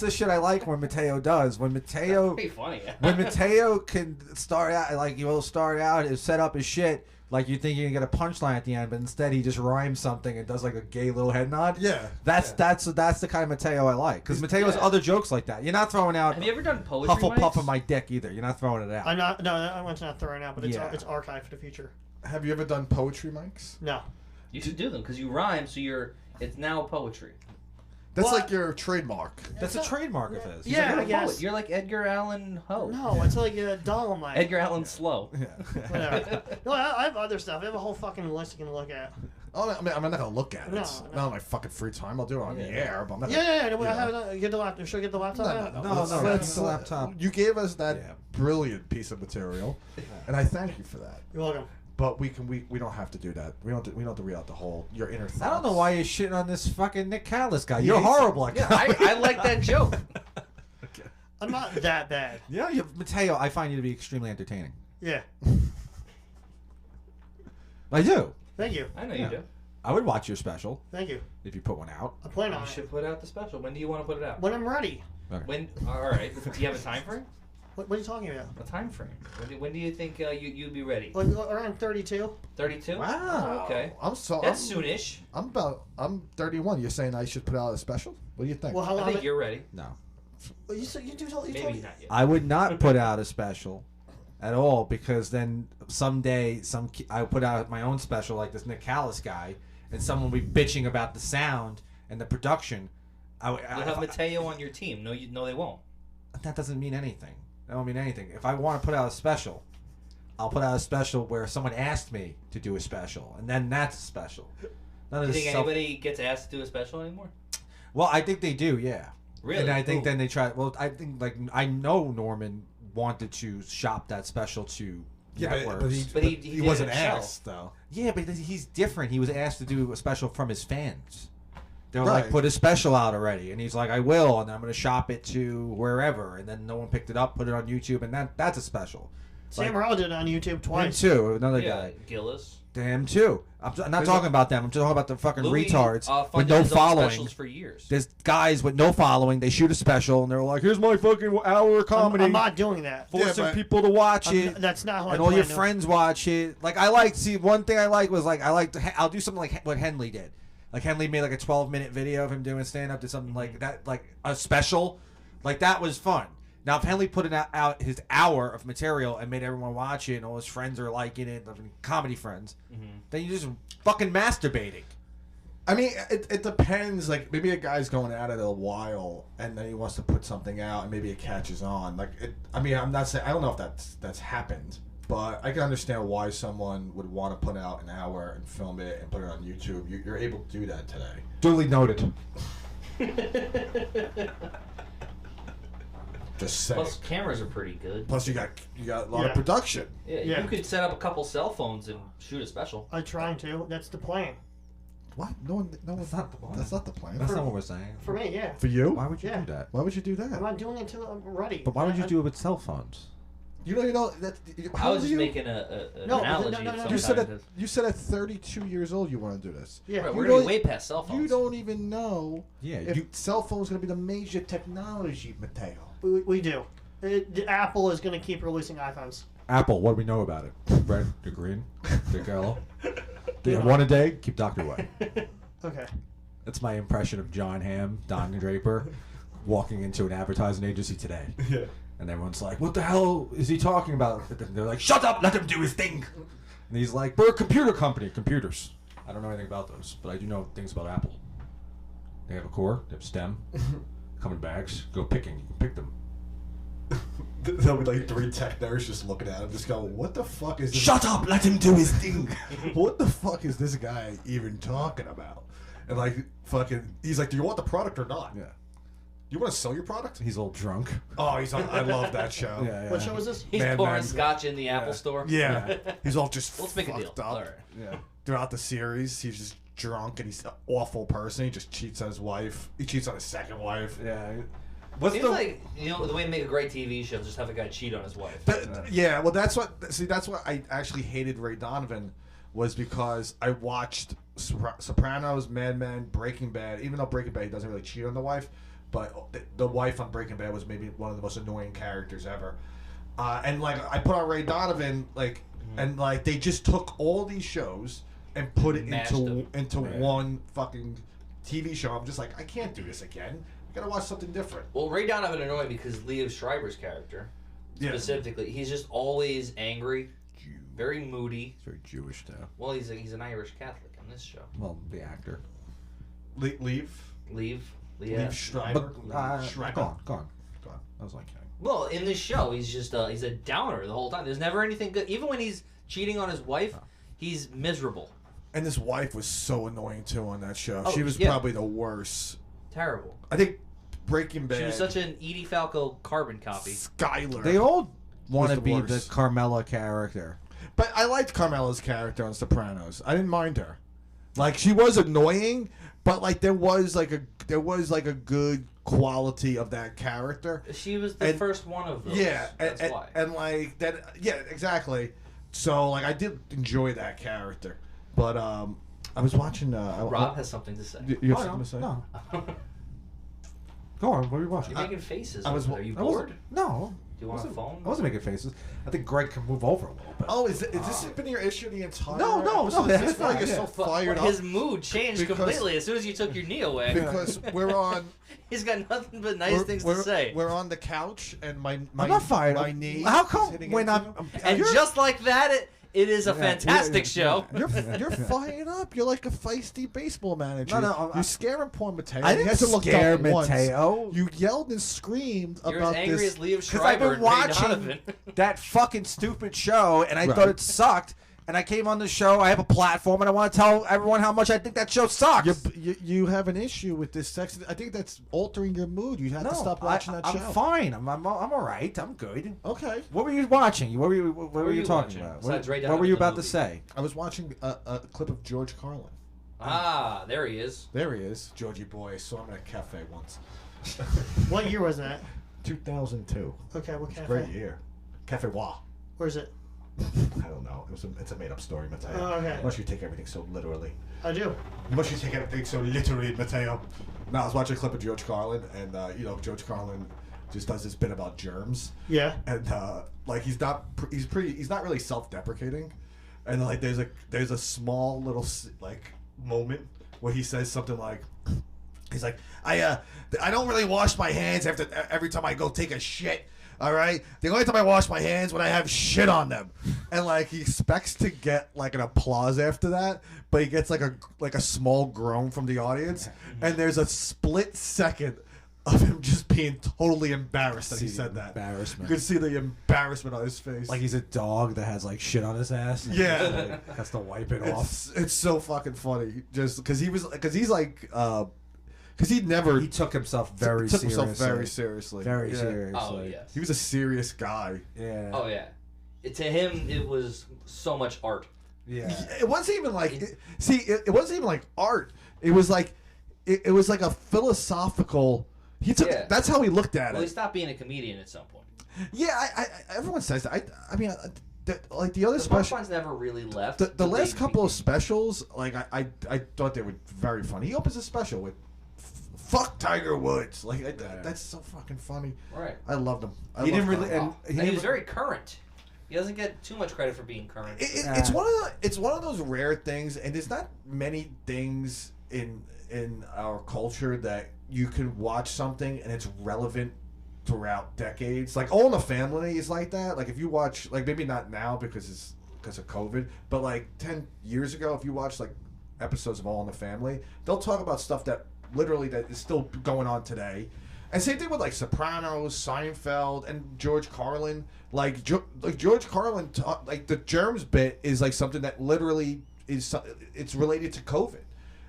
the shit I like when Mateo does. When Mateo Pretty funny. when Mateo can start out like he will start out and set up his shit like you think you're gonna get a punchline at the end, but instead he just rhymes something and does like a gay little head nod. Yeah. That's the kind of Mateo I like because Mateo has other jokes like that. You're not throwing out Have you ever done poetry Hufflepuff mics? of my dick either. You're not throwing it out. I'm not throwing it out, but Yeah. it's archived for the future. Have you ever done poetry mics? No. You should do them because you rhyme, so it's now poetry. That's Well, like your trademark. That's a trademark of his. Yeah, You're I a guess. poet. You're like Edgar Allan Poe. No, it's like a Dolomite. Edgar Allan Slow. Whatever. No, I have other stuff. I have a whole fucking list you can look at. Oh, I mean, I'm not gonna look at it. No, It's no. not on my fucking free time. I'll do it on the air, but I'm not. Yeah. you know. I have get the laptop. Should I get the laptop? out? No, that's the laptop. You gave us that Yeah. brilliant piece of material, and I thank you for that. You're welcome. But we don't have to do that. We don't have to read out the whole your inner thoughts. I don't know why you're shitting on this fucking Nick Carra guy. You're horrible. Like Yeah, I like that joke. I'm not that bad. yeah, Mateo, I find you to be extremely entertaining. Yeah. I do. Thank you. I know Yeah. you do. I would watch your special Thank you. if you put one out. I plan on You it. should put out the special. When do you want to put it out? When I'm ready. When? All right. Do you have a time frame? What are you talking about? A time frame. When do you think you'd be ready? Like, around 32. 32. Wow. Oh, okay. That's soonish. I'm 31. You're saying I should put out a special? What do you think? Well, how I long? think you're ready. No. You said you do. You Maybe told, not yet. I would not put out a special at all because then someday I put out my own special like this Nick Carra guy and someone will be bitching about the sound and the production. You'll have Mateo on your team. No, they won't. That doesn't mean anything. That don't mean anything. If I want to put out a special, I'll put out a special where someone asked me to do a special, and then that's a special. None Do of you this think anybody gets asked to do a special anymore? Well, I think they do, yeah. Really? And I think Ooh. then they try. Well, I think I know Norman wanted to shop that special to networks. But he he did wasn't it himself. asked though. Yeah, but he's different. He was asked to do a special from his fans. They were Right. like, put a special out already. And he's like, I will. And I'm going to shop it to wherever. And then no one picked it up, put it on YouTube. And that's a special. Sam Morrell did it on YouTube Him twice. too. Another Yeah, guy. Gillis. Him too. I'm not talking about them. I'm talking about the fucking Louis, retards with funded no his own following. specials for years. There's guys with no following. They shoot a special and they're like, here's my fucking hour of comedy. I'm not doing that. forcing Yeah, but- people to watch it. That's not how I And all your plan to- friends watch it. Like one thing I like was I'll do something like what Henley did. Like Henley made like a 12-minute video of him doing stand up, did something like that, like a special. Like that was fun. Now if Henley put out his hour of material and made everyone watch it and all his friends are liking it, comedy friends, then you're just fucking masturbating. I mean, it depends. Like maybe a guy's going at it a while, and then he wants to put something out, and maybe it catches on. I mean, I'm not saying I don't know if that's happened, but I can understand why someone would want to put out an hour and film it and put it on YouTube. You're able to do that today. Duly noted. Just saying. Plus, cameras are pretty good. Plus, you got a lot Yeah. of production. Yeah. You could set up a couple cell phones and shoot a special. I'm trying to. That's the plan. What? No, that's not the plan. That's not the plan. That's not what we're saying. For me, yeah. For you? Why would you Yeah. do that? Why would you do I'm that? not doing it until I'm ready. But why would you do it with cell phones? You don't even know that. I How was old are just you? making an No, analogy. no, no, of no, some You said kind. at 32 years old you want to do this. Yeah. Right, You we're gonna don't- be way past cell phones. You don't even know Yeah, if cell phones going to be the major technology, Mateo. We do. Apple is going to keep releasing iPhones. Apple, what do we know about it? Red, the green, the yellow. One a day, keep doctor away. Okay. That's my impression of John Hamm, Don Draper, walking into an advertising agency today. Yeah. And everyone's like, what the hell is he talking about? And they're like, shut up, let him do his thing. And he's like, we're a computer company, computers. I don't know anything about those, but I do know things about Apple. They have a core, they have stem, come in bags, go picking, you can pick them. There'll be like 3 tech nerds just looking at him, just going, "What the fuck is this? Shut up, let him do his thing. What the fuck is this guy even talking about?" And like, fucking, he's like, "Do you want the product or not? Yeah. You want to sell your product?" He's all drunk. Oh, he's on. I love that show. Yeah, yeah. What show is this? He's Man, pouring man. scotch in the Apple Store. Yeah. He's all just Let's make a deal. fucked up. All right. Yeah. Throughout the series, he's just drunk and he's an awful person. He just cheats on his wife. He cheats on his second wife. Yeah. What's Seems the... like the way to make a great TV show is just have a guy cheat on his wife. Yeah, well, that's what I actually hated Ray Donovan, was because I watched Sopranos, Mad Men, Breaking Bad. Even though Breaking Bad he doesn't really cheat on the wife, but the wife on Breaking Bad was maybe one of the most annoying characters ever. And like I put on Ray Donovan, like, and like they just took all these shows and put it Mashed into them. one fucking TV show. I'm just like, I can't do this again. I gotta watch something different. Well, Ray Donovan annoyed because Leo Schreiber's character, Yeah. specifically, he's just always angry very moody. He's very Jewish, though. Well, he's an Irish Catholic on this show. Well, the actor. Leave. Leave. Leave Schreiber. Go on. I was like, Well, in this show, he's just he's a downer the whole time. There's never anything good. Even when he's cheating on his wife, he's miserable. And his wife was so annoying too on that show. Oh, She was yeah. probably the worst. Terrible. I think Breaking Bad. She was such an Edie Falco carbon copy. Skyler. they all want to the be the worst. Carmela character. But I liked Carmela's character on Sopranos. I didn't mind her. Like she was annoying, but like there was like a good quality of that character. She was the first one of those. Yeah, That's why. and like that. Yeah, exactly. So like I did enjoy that character, but I was watching. Rob has something to say. You have something to say? No. Go on. What are you watching? You're making faces. I was- Are you I wasn't- bored? No. Do you want a phone? I wasn't making faces. I think Greg can move over a little bit. Oh, is this been your issue the entire? No, episode? that's I feel like fine, you're so yeah. fired His up mood changed Because- completely as soon as you took your knee away. because we're on. He's got nothing but nice things to say. We're on the couch and my I'm not fired. My knee. How is come hitting when into I'm you. And you're- just like that, it is a Yeah, fantastic show. You're fired up. You're like a feisty baseball manager. No, you're scaring poor Mateo. I He didn't hasn't looked scare up once. Mateo. You yelled and screamed You're about as angry this. as Liev Because I've Schreiber been and Ray watching Donovan. that fucking stupid show, and I Right. thought it sucked. And I came on the show. I have a platform, and I want to tell everyone how much I think that show sucks. You have an issue with this sex. I think that's altering your mood. You have to stop watching that show. I'm fine. I'm all right. I'm good. Okay. What were you watching? What were you were you you talking watching? about? Besides Ray What were you Donovan, about the to say? I was watching a clip of George Carlin. Ah, there he is. There he is, Georgie boy. I saw him at a cafe once. What year was that? 2002. Okay, what cafe? Great year. Cafe Wa. Where's it? I don't know. It's a made up story, Mateo. Oh, okay. Unless you take everything so literally. I do. Unless you take everything so literally, Mateo. No, I was watching a clip of George Carlin, and George Carlin just does this bit about germs, Yeah. and like he's not really self-deprecating, and like there's a small little like moment where he says something like. He's like, I don't really wash my hands every time I go take a shit. All right, the only time I wash my hands when I have shit on them, and like he expects to get like an applause after that, but he gets like a small groan from the audience, and there's a split second of him just being totally embarrassed that he said that. Embarrassment. You can see the embarrassment on his face. Like he's a dog that has like shit on his ass. and Yeah. he, like, has to wipe it off. it's so fucking funny, just because he's like. Because he never He took himself very took seriously. himself very seriously. Very Yeah. seriously. Oh, yes. He was a serious guy. Yeah. Oh, yeah. To him, it was so much art. Yeah. It wasn't even like it wasn't even like art. It was like it was like a philosophical. He took Yeah. that's how he looked at Well, he it. stopped being a comedian at some point. Yeah, I everyone says that. I mean, like the other The special. punchlines never really left. The but last they couple of became- specials, like I thought they were very funny. He opens a special with "Fuck Tiger Woods," like that's so fucking funny. Right. I loved him. He didn't really. Carlin. And he And he was never- very current. He doesn't get too much credit for being current. It's one of those rare things, and there's not many things in our culture that you can watch something and it's relevant throughout decades. Like All in the Family is like that. Like if you watch, like maybe not now because of COVID, but like 10 years ago, if you watch like episodes of All in the Family, they'll talk about stuff that literally that is still going on today. And same thing with like Sopranos, Seinfeld, and George Carlin. Like George Carlin, like the germs bit is like something that literally is it's related to COVID.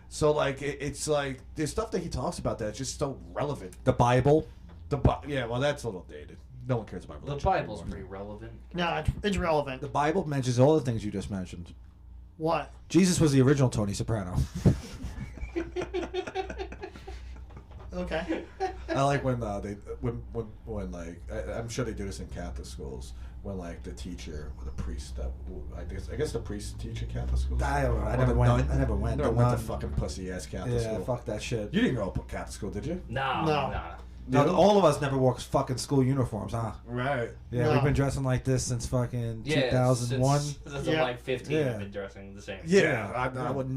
So like it's like there's stuff that he talks about that's just so relevant. the Bible. Yeah, well that's a little dated. No one cares about The religion. Bible's anymore. pretty relevant. No, it's relevant. The Bible mentions all the things you just mentioned. What? Jesus was the original Tony Soprano. Okay. I like when when like I'm sure they do this in Catholic schools when like the teacher or the priest that I guess the priest teach in Catholic schools. I don't know. I Or never the went. nun. I never went. Never The went to nun. fucking pussy ass Catholic Yeah, school. fuck that shit. You didn't grow up in Catholic school, did you? No. No. No, all of us never wore fucking school uniforms, huh? Right. Yeah, No. we've been dressing like this since fucking Yeah, 2001. Since Yeah. I'm like 15, Yeah. I've been dressing the same. Yeah, I would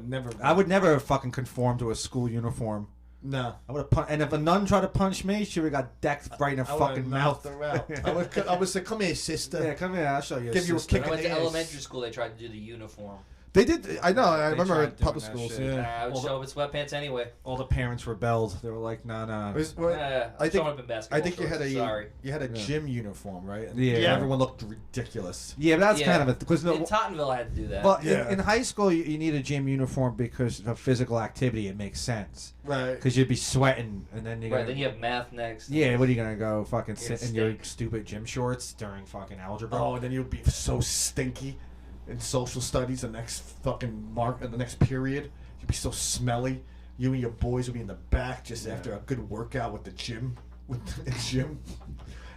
never. I would never fucking conform to a school uniform. No. I would have and if a nun tried to punch me, she would have got decked right in her fucking mouth. Her out. I would say, come here, sister. Yeah, come here. I'll show you. Give you a sister. kick When I went to in the ass. elementary school, they tried to do the uniform. They did. I know. I They remember tried at doing public that schools. shit. Yeah. I would Well, show up in sweatpants anyway. All the parents rebelled. They were like, no, no. I think- showing up in basketball. I think you had shorts, a sorry. you had a gym uniform, right? And Yeah. Everyone looked ridiculous. Yeah, but that's Yeah. kind of because In Tottenville, I had to do that. Well, Yeah. in high school, you need a gym uniform because of physical activity. It makes sense Right. because you'd be sweating, and then you're right, gonna, then you have math next. yeah. What are you gonna go fucking You're sit gonna in your stink. stupid gym shorts during fucking algebra? Oh, and then you'd be so stinky in social studies. The next fucking the next period, you'd be so smelly. You and your boys would be in the back just after a good workout with the gym,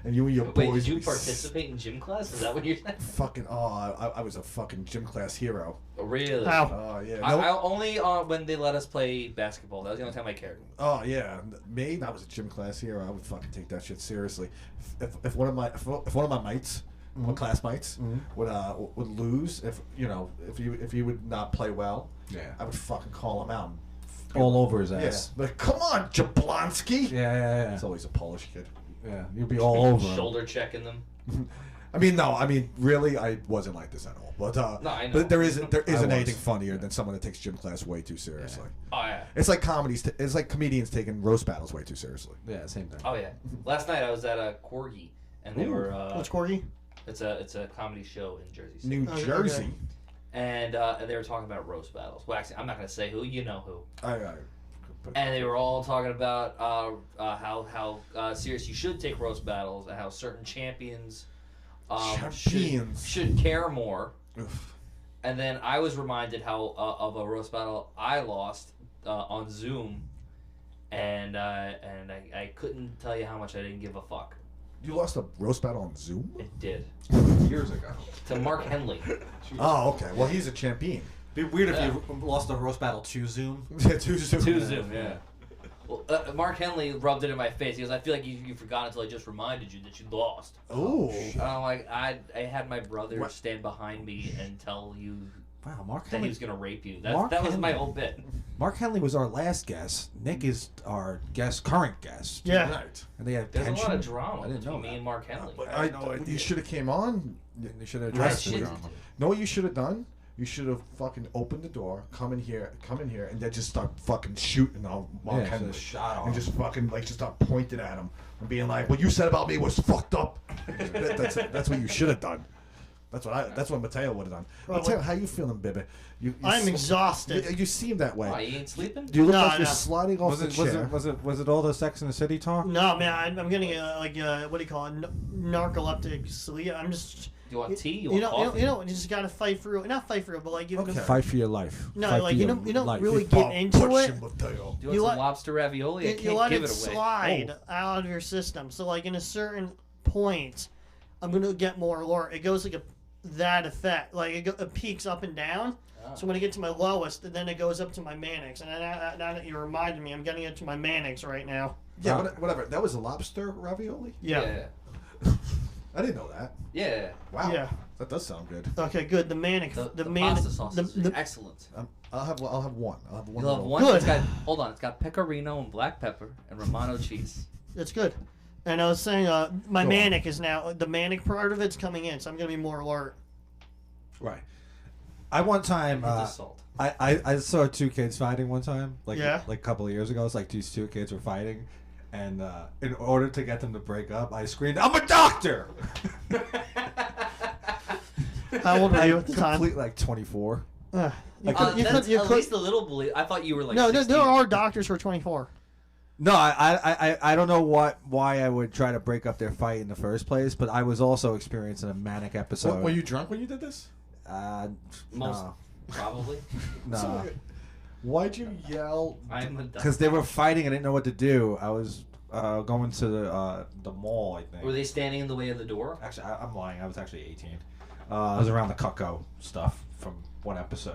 and you and your Wait, boys. did you would be participate in gym class? Is that what you're saying? Fucking I was a fucking gym class hero. Oh, really? How? Oh yeah. I only when they let us play basketball. That was the only time I cared. Oh yeah, me. I was a gym class hero. I would fucking take that shit seriously. If one of my mates, my classmates, would lose, if he would not play well, Yeah. I would fucking call him out. All over his Yeah, ass. but come on, Jablonski. Yeah. It's always a Polish kid. Yeah. You'd be all over him. Shoulder checking them. Really, I wasn't like this at all. But No, I know. but there isn't I was. anything funnier than someone that takes gym class way too seriously. Oh yeah. It's like it's like comedians taking roast battles way too seriously. Yeah, same thing. Oh yeah. Last night I was at a Corgi, and they were. What's Corgi? It's a comedy show in Jersey City. New Okay. Jersey. And they were talking about roast battles. Well, actually, I'm not gonna say who. You know who. And they were all talking about how serious you should take roast battles, and how certain champions should care more. Oof. And then I was reminded how of a roast battle I lost on Zoom, and I couldn't tell you how much I didn't give a fuck. You lost a roast battle on Zoom? It did Years ago. to Mark Henley. Oh, okay. Well, he's a champion. It'd be weird if Yeah. you lost a roast battle to Zoom. Yeah, to Zoom. To Zoom, yeah. Well, Mark Henley rubbed it in my face. He goes, "I feel like you forgot until I just reminded you that you lost." Ooh. And I'm like, I had my brother What? stand behind me and tell you Wow, Mark that Henley. he was gonna rape you. Mark That was my Henley. whole bit. Mark Henley was our last guest. Nick is our current guest. Yeah. Right. And they have There's tension. a lot of drama I didn't know between me that. and Mark Henley. But I had no idea. you should have came on. They should have I addressed the shit. drama. Know what you should have done? You should have fucking opened the door, come in here, and then just start fucking shooting on Mark Yeah, Henry. just shot off. And just fucking just start pointing at him and being like, "What you said about me was fucked up." That's what you should have done. That's what Mateo would have done. Well, Mateo, how you feeling, baby? You I'm seem- exhausted. You seem that way. Why, you ain't sleeping? You look No, like you're no. sliding off Was the it, chair. was it all the Sex and the City talk? No, man, I'm getting what do you call it? Narcoleptic sleep. I'm just. You want tea? You You want know, coffee? you just gotta fight through. Not fight through, but like you. Okay. Fight for your life. No, Fight like for you your don't life. really Bob, get into push it. him, Mateo. Do you want You some let- lobster ravioli? I You can't let give it it away. slide out of your system. So like in a certain point, I'm gonna get more alert. It goes like that effect. Like it peaks up and down. Oh. So when I get to my lowest, then it goes up to my manics. And now that you reminded me, I'm getting it to my manics right now. Yeah, whatever. That was a lobster ravioli? Yeah. I didn't know that. Yeah. Wow. Yeah. That does sound good. Okay, good. The manic. The manic. pasta sauce is excellent. I'll have one. I'll have one. You'll have roll. one. Good. It's got, hold on. It's got pecorino and black pepper and Romano cheese. That's good. And I was saying, my Go on. manic is now the manic part of it's coming in, so I'm gonna be more alert. Right. I one time With the salt. I saw two kids fighting one time, like Yeah. like a couple of years ago. It's like these two kids were fighting, and in order to get them to break up, I screamed, "I'm a doctor!" How old were you at the time? Complete like 24. You That's at least a little believe. I thought you were like no, 16. there are doctors who are 24. No, I don't know why I would try to break up their fight in the first place, but I was also experiencing a manic episode. Were you drunk when you did this? Most No, probably. no. So, why'd you yell? I'm a Because they were fighting, I didn't know what to do. I was going to the mall, I think. Were they standing in the way of the door? Actually, I'm lying. I was actually 18. I was around the Cutco stuff from one episode.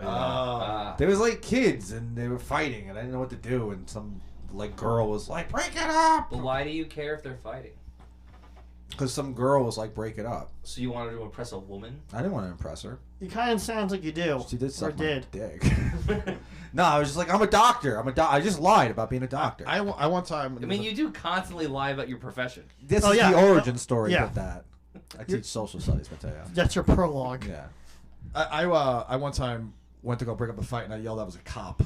They was like kids, and they were fighting, and I didn't know what to do. And some like girl was like, "Break it up!" But why do you care if they're fighting? Because some girl was like, "Break it up." So you wanted to impress a woman? I didn't want to impress her. It kind of sounds like you do. She did Or suck my did. dick. No, I was just like, I'm a doctor. I just lied about being a doctor. I one time. I mean, you do constantly lie about your profession. This Oh, is yeah. the origin story Yeah. with that. I teach social studies, Mateo. That's your prologue. Yeah. I one time went to go break up a fight and I yelled I was a cop.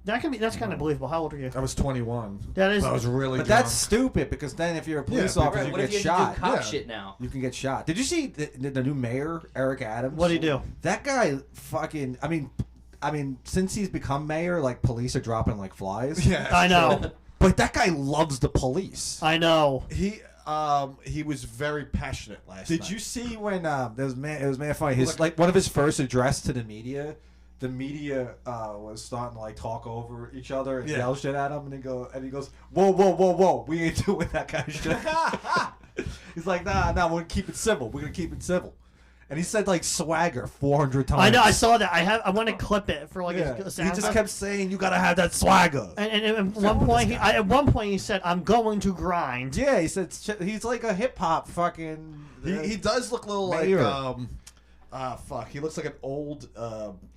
That's kind of believable. How old are you? I was 21. That is. I was really. But drunk. that's stupid because then if you're a police Yeah, officer, Right, you what if get you have shot. to do cop Yeah. shit now? You can get shot. Did you see the new mayor, Eric Adams? What'd he do? That guy fucking. I mean, since he's become mayor, like police are dropping like flies. Yeah, I know. But that guy loves the police. I know. He was very passionate last night. Did you see when it was man funny? His like one of his first address to the media. The media was starting to like talk over each other and yell shit at him, and he goes, whoa, we ain't doing that kind of shit. He's like, nah, we're gonna keep it civil. And he said like swagger 400 times. I know. I saw that. I want to clip it for like a He sound. just kept saying, "You gotta have that swagger." And at one point, he said, "I'm going to grind." Yeah, he said he's like a hip hop fucking. He does look a little mayor. like fuck. He looks like an old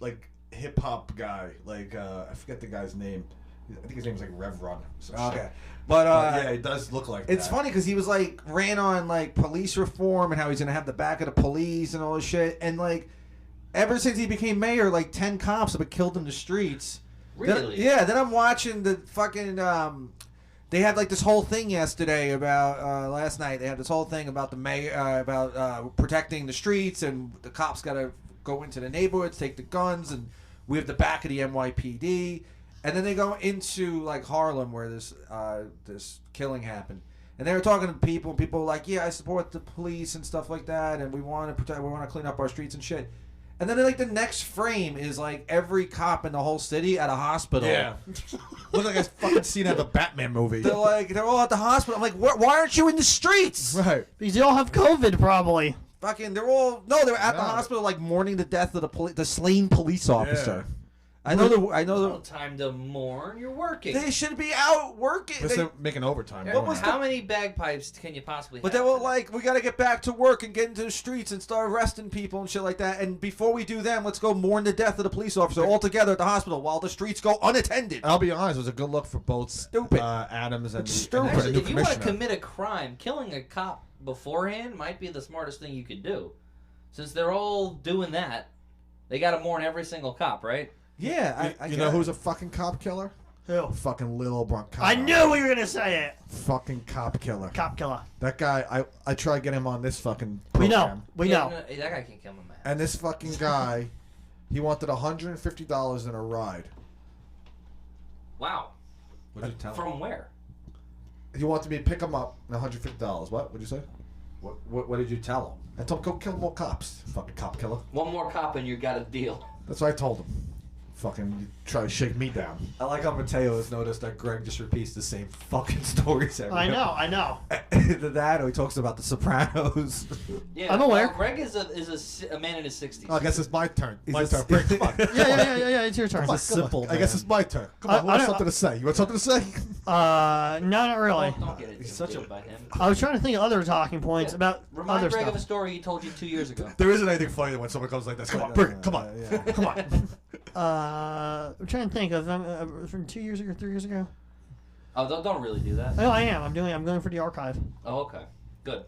like hip hop guy. Like I forget the guy's name. I think his name's like Rev Run. Okay, but yeah, he does look like. it's that. funny because he was like ran on like police reform and how he's gonna have the back of the police and all this shit, and like ever since he became mayor, like 10 cops have been killed in the streets. Really? Then I'm watching the fucking. They had like this whole thing yesterday about last night. They had this whole thing about the mayor about protecting the streets, and the cops got to go into the neighborhoods, take the guns, and we have the back of the NYPD. And then they go into like Harlem where this killing happened, and they were talking to people, and people were like, "Yeah, I support the police and stuff like that, and we want to protect, we want to clean up our streets and shit." And then like the next frame is like every cop in the whole city at a hospital. Yeah. Looks like a fucking scene out of a Batman movie. They're all at the hospital. I'm like, why aren't you in the streets? Right. Because you all have COVID, probably. Fucking, they're at the hospital like mourning the death of the slain police officer. I know No time to mourn. You're working. they should be out working. They're making overtime. Yeah, doing was it. how many bagpipes can you possibly But have? they were like, we got to get back to work and get into the streets and start arresting people and shit like that. And before we do them, let's go mourn the death of the police officer all together at the hospital while the streets go unattended. I'll be honest, it was a good look for both Stupid. Adams and It's the, and Actually, the if you want to commissioner. commit a crime, killing a cop beforehand might be the smartest thing you could do. Since they're all doing that, they got to mourn every single cop, right? Yeah, I You know who's a fucking cop killer? Who? Fucking Lil Bronco. I knew you were gonna say it. Fucking cop killer. Cop killer. That guy, I tried to get him on this fucking We program. know. We Yeah, know. no, that guy can kill him, man. And this fucking guy, he wanted $150 in a ride. Wow. What'd you tell him? From where? He wanted me to pick him up and $150. What? What'd you say? What did you tell him? I told him, go kill more cops. Fucking cop killer. One more cop and you got a deal. That's what I told him. Fucking try to shake me down. I like how Mateo has noticed that Greg just repeats the same fucking stories every I know. Either that or he talks about The Sopranos. Yeah, I'm aware. Well, Greg is a man in his 60s. Oh, I guess it's my turn. He's My a- turn. Break, come on. Yeah. It's your turn. Come on, He's a simple I guess man. it's my turn. Come I- on, who I has don't- something to say? You want something to say? No, not really. Don't get it He's such a- by him. I was trying to think of other talking points about Remind other Greg stuff. of a story he told you 2 years ago. There isn't anything funny when someone comes like this. Come on, bring it. Come on. Yeah. Come on. I'm trying to think of from 2 years ago, 3 years ago. Oh, don't really do that. Oh, I am. I'm going for the archive. Oh, okay. Good.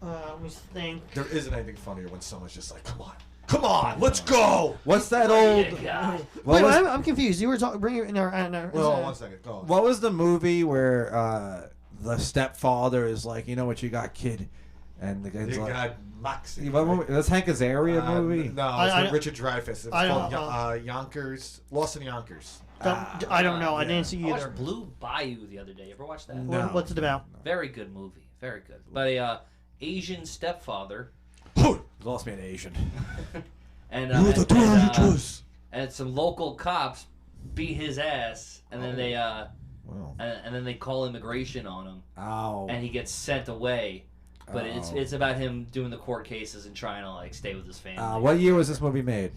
Let me think. There isn't anything funnier when someone's just like, come on. Come on, let's go. What's that Oh, old? yeah. What Wait, was, I'm confused. You were talking. Bring it in our. Well, hold on 1 second. Go on. what was the movie where the stepfather is like, you know what you got, kid, and the guy's You like, got Moxie. what movie? That's Hank Azaria movie. No, I- it's with Richard Dreyfuss. It's I called don't- Yonkers. Lost in Yonkers. I don't know. I yeah. didn't see I watched either. Blue Bayou the other day. Ever watch that? No. What's it about? Very good movie. Very good. But a Asian stepfather Lost me an Asian. and You're the true choice. and some local cops beat his ass, and then they Wow. and then they call immigration on him, Ow. and he gets sent away. But Oh. it's about him doing the court cases and trying to like stay with his family. What year was this movie made?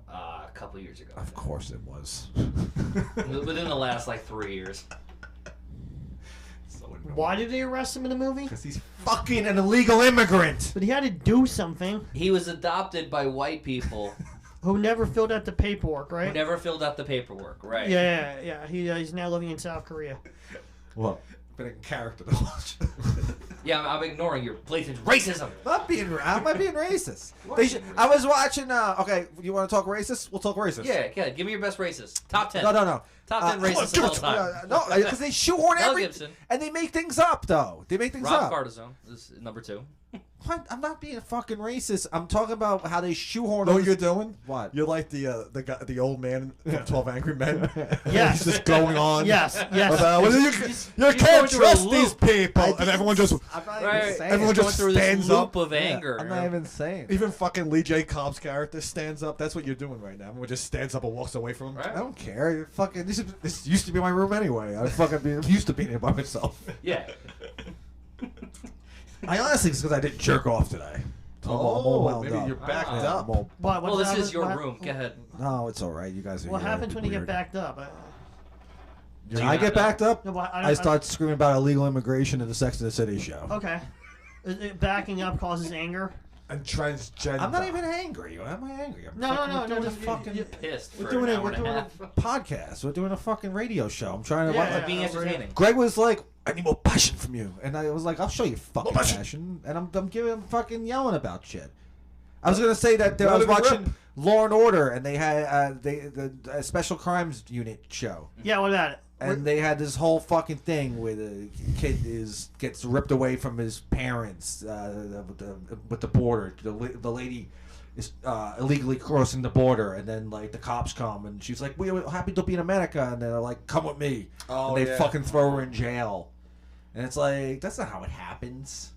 A couple years ago. Of course it was. Within the last like 3 years. Why did they arrest him in the movie? Because he's fucking an illegal immigrant. But he had to do something. He was adopted by white people Who never filled out the paperwork, right? Who never filled out the paperwork, right? Yeah. He's now living in South Korea. What? Been a character to watch. Yeah, I'm ignoring your blatant racism. I'm not being racist. I was watching. Okay, you want to talk racist? We'll talk racist. Yeah. Give me your best racist. Top 10. No. Top 10 racists of all time. No, because they shoehorn Mel everything, Gibson. and they make things up, though. They make things Rob up. Cardizone is number 2. What? I'm not being fucking racist. I'm talking about how they shoehorn. Know all what you're this- doing? What? You're like the guy, the old man from 12 Angry Men. Yes. He's just going on. Yes. About, well, you going can't through trust a these loop. people, and everyone just I'm not Right. even saying. Everyone it. Going just through this stands loop up. of anger. I'm not even saying. it. Even fucking Lee J. Cobb's character stands up. That's what you're doing right now. Everyone just stands up and walks away from him. Right. I don't care. You're fucking. This used to be my room anyway. I'm used to being here by myself. Yeah. I honestly, it's because I didn't jerk off today. So I'm all wound maybe up. you're backed Ah. up. What Well, this happens- is your what- room. Go ahead. No, it's all right. You guys are. What here. happens when you get Weird. backed up? When I get backed up, No, but I start screaming about illegal immigration in the Sex and the City show. Okay. Backing up causes anger. And transgender. I'm not even angry. Why am I angry? I'm No. we're doing a Just fucking. Pissed We're for doing an it. hour We're and a doing half. a podcast. We're doing a fucking radio show. I'm trying to. Yeah, Being entertaining. Greg was like, "I need more passion from you," and I was like, "I'll show you fucking passion." And I'm fucking yelling about shit. I was gonna say that I was watching Law and Order, and they had the Special Crimes Unit show. Yeah, what about it? And they had this whole fucking thing where the kid gets ripped away from his parents with the border. The lady is illegally crossing the border, and then like the cops come, and she's like, "We're happy to be in America," and they're like, "Come with me," Oh, and they yeah. fucking throw her in jail. And it's like, that's not how it happens.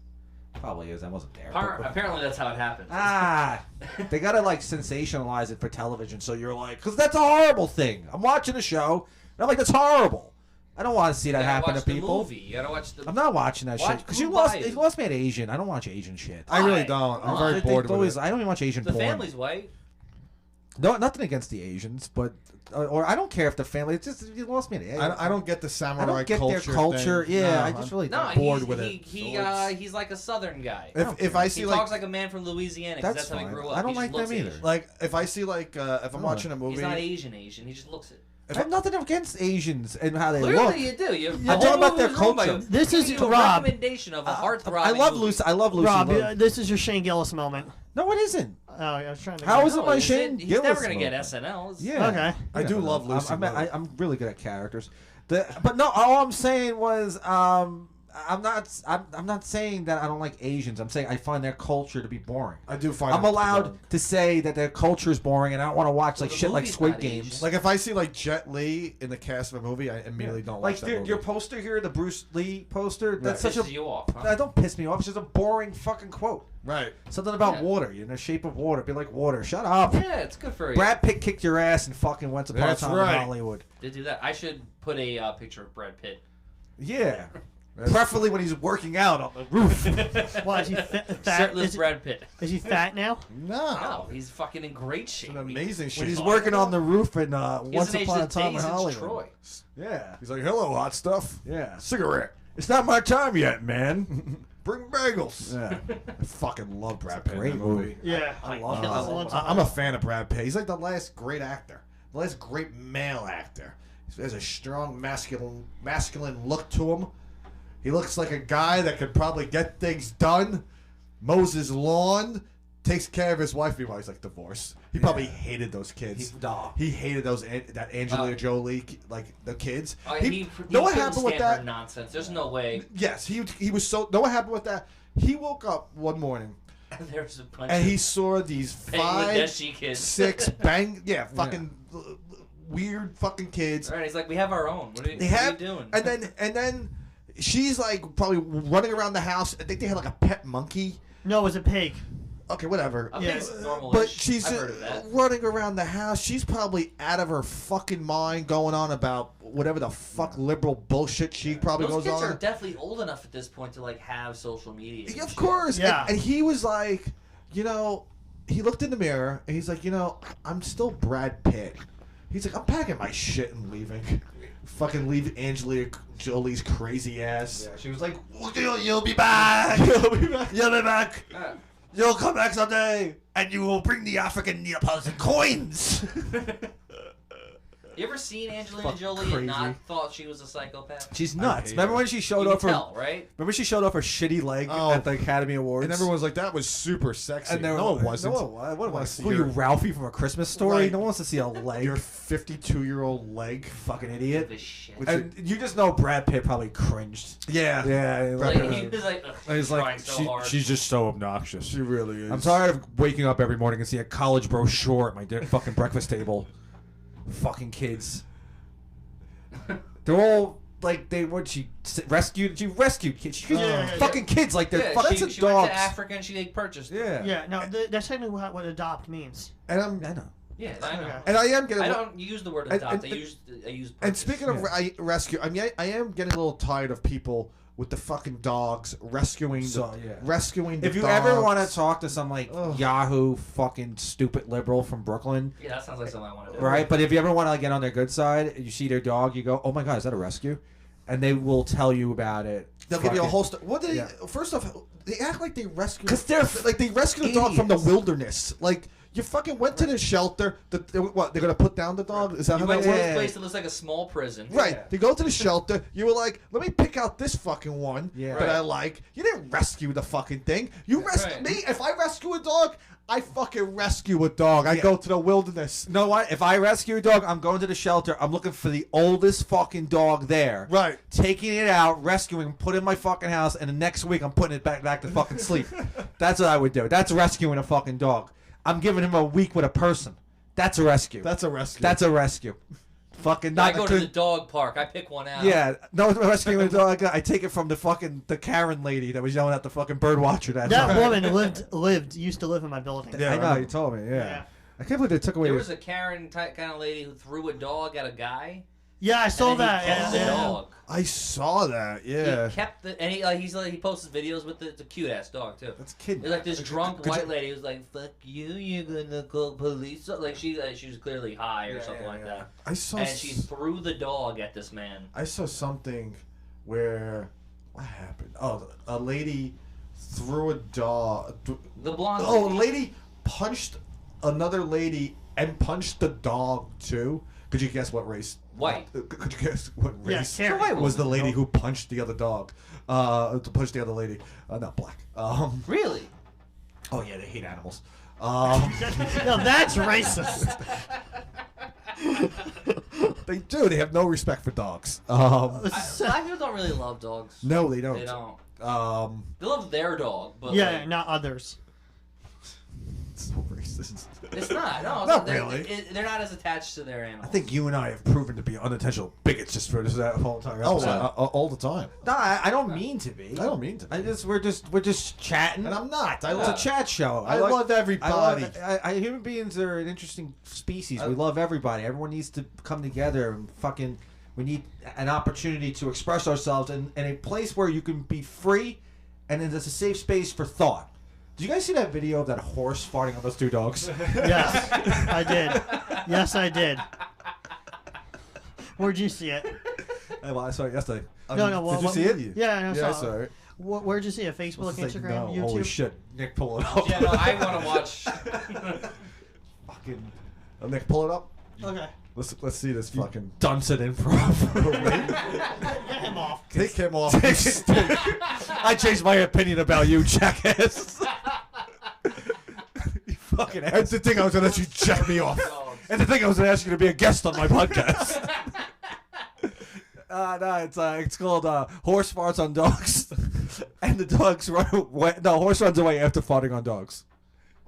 Probably is. I wasn't there. but- Apparently, that's how it happens. They gotta like sensationalize it for television, so you're like, because that's a horrible thing. I'm watching a show, and I'm like, that's horrible. I don't want to see that You gotta happen watch to the people. movie. You gotta watch the. I'm not watching that Watch shit because Blue you Bayou. lost me at Asian. I don't watch Asian shit. I really Why? don't. I'm Why? very bored with it. I don't even watch Asian The porn. family's white. No, nothing against the Asians, but or I don't care if the family. It's just you lost me at Asian. I don't get the I samurai don't get culture. their culture. thing. Yeah, No, I just really No, don't. bored he's, with he, it. he's like a Southern guy. If I see He like talks like a man from Louisiana. 'Cause That's that's how he fine. grew up. I don't He just like them looks either. Asian. like if I see like if I'm No. watching a movie. He's not Asian. He just looks it. I have nothing against Asians and how they Clearly, look. you do. I'm talking about their culture. This Give is you a Rob. recommendation of a I heartthrobbing love movie. Lucy. I love Lucy. Rob, Liu. this is your Shane Gillis moment. No, it isn't. Oh, I was trying to. How is it No, my he's Shane He's Gillis never gonna moment? get SNL. It's- Yeah. Okay. I do love Lucy I'm, Liu. I'm really good at characters. But no, all I'm saying was I'm not saying that I don't like Asians. I'm saying I find their culture to be boring. I do find I'm it allowed boring. to say that their culture is boring, and I don't want to watch like the shit like movie's Squid not Games. Asian. Like if I see like Jet Li in the cast of a movie, I immediately don't watch Like that movie. your poster here, the Bruce Lee poster. That's Pisses such a. you off. Huh? That don't piss me off. It's just a boring fucking quote. Right. Something about Yeah. water. You're in the shape of water. Be like water. Shut up. Yeah, it's good for you. Brad Pitt kicked your ass and fucking Once Upon a That's Time right. in Hollywood. Did do that. I should put a picture of Brad Pitt. Yeah. Preferably when he's working out on the roof. Why is he fat? Shirtless Brad Pitt. Is he fat now? No. No, he's fucking in great shape. It's an amazing shit. When he's working on the roof in He Once hasn't aged Upon a a Time day in since Hollywood. Troy. Yeah. He's like, hello, hot stuff. Yeah. Cigarette. It's not my time yet, man. Bring bagels. Yeah. I fucking love Brad Pitt. great in that movie. movie. Yeah. I love Yeah, that. that's I'm a fan of Brad Pitt. He's like the last great actor, the last great male actor. He has a strong masculine look to him. He looks like a guy that could probably get things done, mows his lawn, takes care of his wife. Meanwhile, he's like divorced. He probably hated those kids. He hated that Angelina Jolie, like the kids. He know what couldn't happened with stand her that? nonsense. There's no way. Yes, he was so. Know what happened with that? He woke up one morning There's a bunch and of he saw these Bangladeshi kids. 6 fucking weird fucking kids. All right, he's like, we have our own. What are you doing? And then she's like probably running around the house. I think they had like a pet monkey. No, it was a pig. Okay, whatever. I Yeah. think it's normal. But she's I've heard of that. running around the house. She's probably out of her fucking mind, going on about whatever the fuck liberal bullshit she probably Those goes kids on. are definitely old enough at this point to like have social media. and Yeah, of shit. course. Yeah. And he was like, he looked in the mirror and he's like, I'm still Brad Pitt. He's like, I'm packing my shit and leaving. Fucking leave Angelina Jolie's crazy ass. Yeah, she was like, you'll be back. You'll be back. Yeah. You'll come back someday, and you will bring the African Neapolitan coins. You ever seen Angelina Fucking Jolie crazy. and not thought she was a psychopath? She's nuts. hate Remember her. when she showed You can off her? tell, right? Remember she showed off her shitty leg Oh. at the Academy Awards? And everyone was like, that was super sexy. And they were no, it like, wasn't. No, what am I? see Who are you, your- Ralphie from A Christmas Story? Right. No one wants to see a leg. Your 52-year-old leg. Fucking idiot. The shit. With- And you just know Brad Pitt probably cringed. Yeah. Yeah. Like, Like, he was like, ugh, And he's trying like, so hard. she's just so obnoxious. She really is. I'm tired of waking up every morning and seeing a college brochure at my fucking breakfast table. Fucking kids. They're all like she rescued kids. She fucking kids like they're Yeah, fucking she dogs. went to Africa and she purchased it. Yeah. Yeah, no, that's technically what adopt means. And I'm I know. Yeah, I know. Okay. and I am getting. I don't use the word And- adopt. and- I use And purchase. speaking of rescue, I mean, I am getting a little tired of people with the fucking dogs rescuing rescuing the If you dogs. ever want to talk to some like Ugh. Yahoo fucking stupid liberal from Brooklyn, Yeah, that sounds like something I want to do. right? But if you ever want to like, get on their good side, you see their dog, you go, "Oh my god, is that a rescue?" And they will tell you about it. They'll give you a Fucking- whole story. What did Yeah. First off, they act like they rescued 'Cause they're like they rescued a dog from the idiots. wilderness. Like you fucking went to the shelter. What they're gonna put down the dog? Is that You how went that to works? this Yeah. place that looks like a small prison. Right. Yeah. They go to the shelter. You were like, let me pick out this fucking one Yeah. that I Right. like. You didn't rescue the fucking thing. You rescue Right. me. If I rescue a dog, I fucking rescue a dog. I go to the wilderness. You know what? If I rescue a dog, I'm going to the shelter. I'm looking for the oldest fucking dog there. Right. Taking it out, rescuing, put it in my fucking house, and the next week I'm putting it back to fucking sleep. That's what I would do. That's rescuing a fucking dog. I'm giving him a week with a person. That's a rescue. That's a rescue. That's a rescue. Fucking I not go to the dog park. I pick one out. Yeah, no, rescuing a dog. I take it from the Karen lady that was yelling at the fucking bird watcher that That time. woman used to live in my building. Yeah, I I know, remember. you told me, yeah. Yeah. I can't believe they took away There his... was a Karen type kind of lady who threw a dog at a guy. Yeah, I saw and then that. He kept the Yeah. dog. I saw that. Yeah. He kept the and he posts videos with the cute ass dog too. That's kid. There's like this drunk could white you- lady who's like, "Fuck you, you're gonna call police." So, like she was clearly high or something like that, I saw. and she threw the dog at this man. I saw something where what happened? Oh, a lady threw a dog. The blonde. Oh, a lady. lady punched another lady and punched the dog too. Could you guess what race? White. Could you guess what Yeah, race Karen. was the lady who punched the other dog? To punch the other lady. Not black. Really? Oh yeah, they hate animals. No, that's racist. They do. They have no respect for dogs. Black people don't really love dogs. No, they don't. They don't. Um, They love their dog, but Yeah, like, not others. it's so racist. it's not. No, Not they're, really. They're not as attached to their animals. I think you and I have proven to be unintentional bigots just for that whole entire Oh, episode. all the time. No, I don't mean to be. I don't mean to. We're just chatting. And I'm not. It's a chat show. I love everybody. Human beings are an interesting species. We love everybody. Everyone needs to come together and fucking. We need an opportunity to express ourselves in a place where you can be free, and it's a safe space for thought. Did you guys see that video of that horse farting on those two dogs? Yes, I did. Yes, I did. Where'd you see it? Well, I saw it yesterday. No. Did you see it? Yeah, I Yeah, I saw saw it. it. Where'd you see it? Facebook, It's like, Instagram, no, YouTube? holy shit. Nick, pull it up. Yeah, no, I want to watch. Fucking Nick, pull it up. Okay. Let's see this fucking. dunce it improv. Get him off. Take him off. I changed my opinion about you, jackass. You fucking That's ass. the thing. I was gonna let you check me off. And the thing I was going to ask you to be a guest on my podcast. No, it's called Horse Farts on Dogs. And the dogs run away. No, horse runs away after farting on dogs.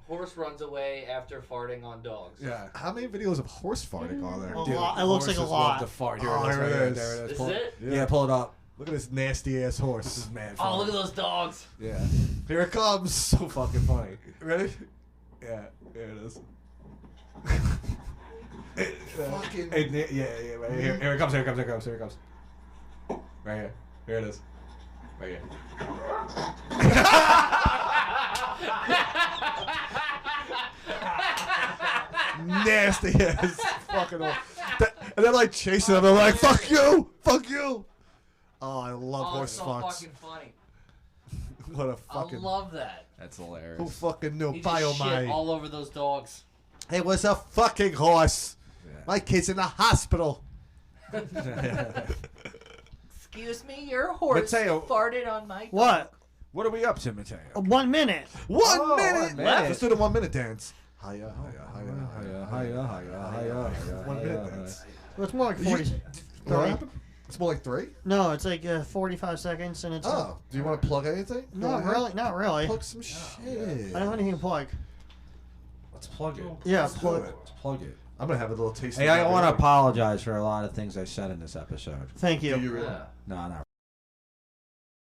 Horse runs away after farting on dogs. Yeah. How many videos of horse farting are there? A lot. It looks like a Horses lot. love to fart. Here Oh, it is. there Right it here. is. There it is. This Pull is it? Yeah, pull it up. Look at this nasty ass horse. This is mad Oh, funny. look at those dogs. Yeah. Here it comes. So fucking funny. Ready? Yeah. There it is. Fucking. Yeah. Right here. Here it comes. Here it comes. Here it comes. Here it comes. Right here. Here it is. Right here. Nasty ass fucking horse. And they're like chasing them. They're like, fuck you! Fuck you! Oh, I love Oh, horse it's so farts. fucking funny. What a I fucking. love that. That's hilarious. Who fucking knew? He just shit BioMax. all over those dogs. It was a fucking horse. Yeah. My kid's in the hospital. Excuse me, your horse Mateo. farted on my dog. What? What are we up to, Mateo? 1 minute. 1 Oh, minute. 1 minute. Let's do the 1 minute dance. Hiya, Hiya, hiya. 1 minute dance. Well, it's more like 40. What 30. happened? It's more like 3? No, it's like 45 seconds, and it's. Oh, do you want to plug anything? Go Not ahead. really. Not really. Plug some shit. I don't have anything to plug. Let's plug it. Yeah, Let's plug. do it. Let's plug it. I'm gonna have a little taste. Hey, of I that want to later. apologize for a lot of things I said in this episode. Thank you. Do you really? Yeah. No, not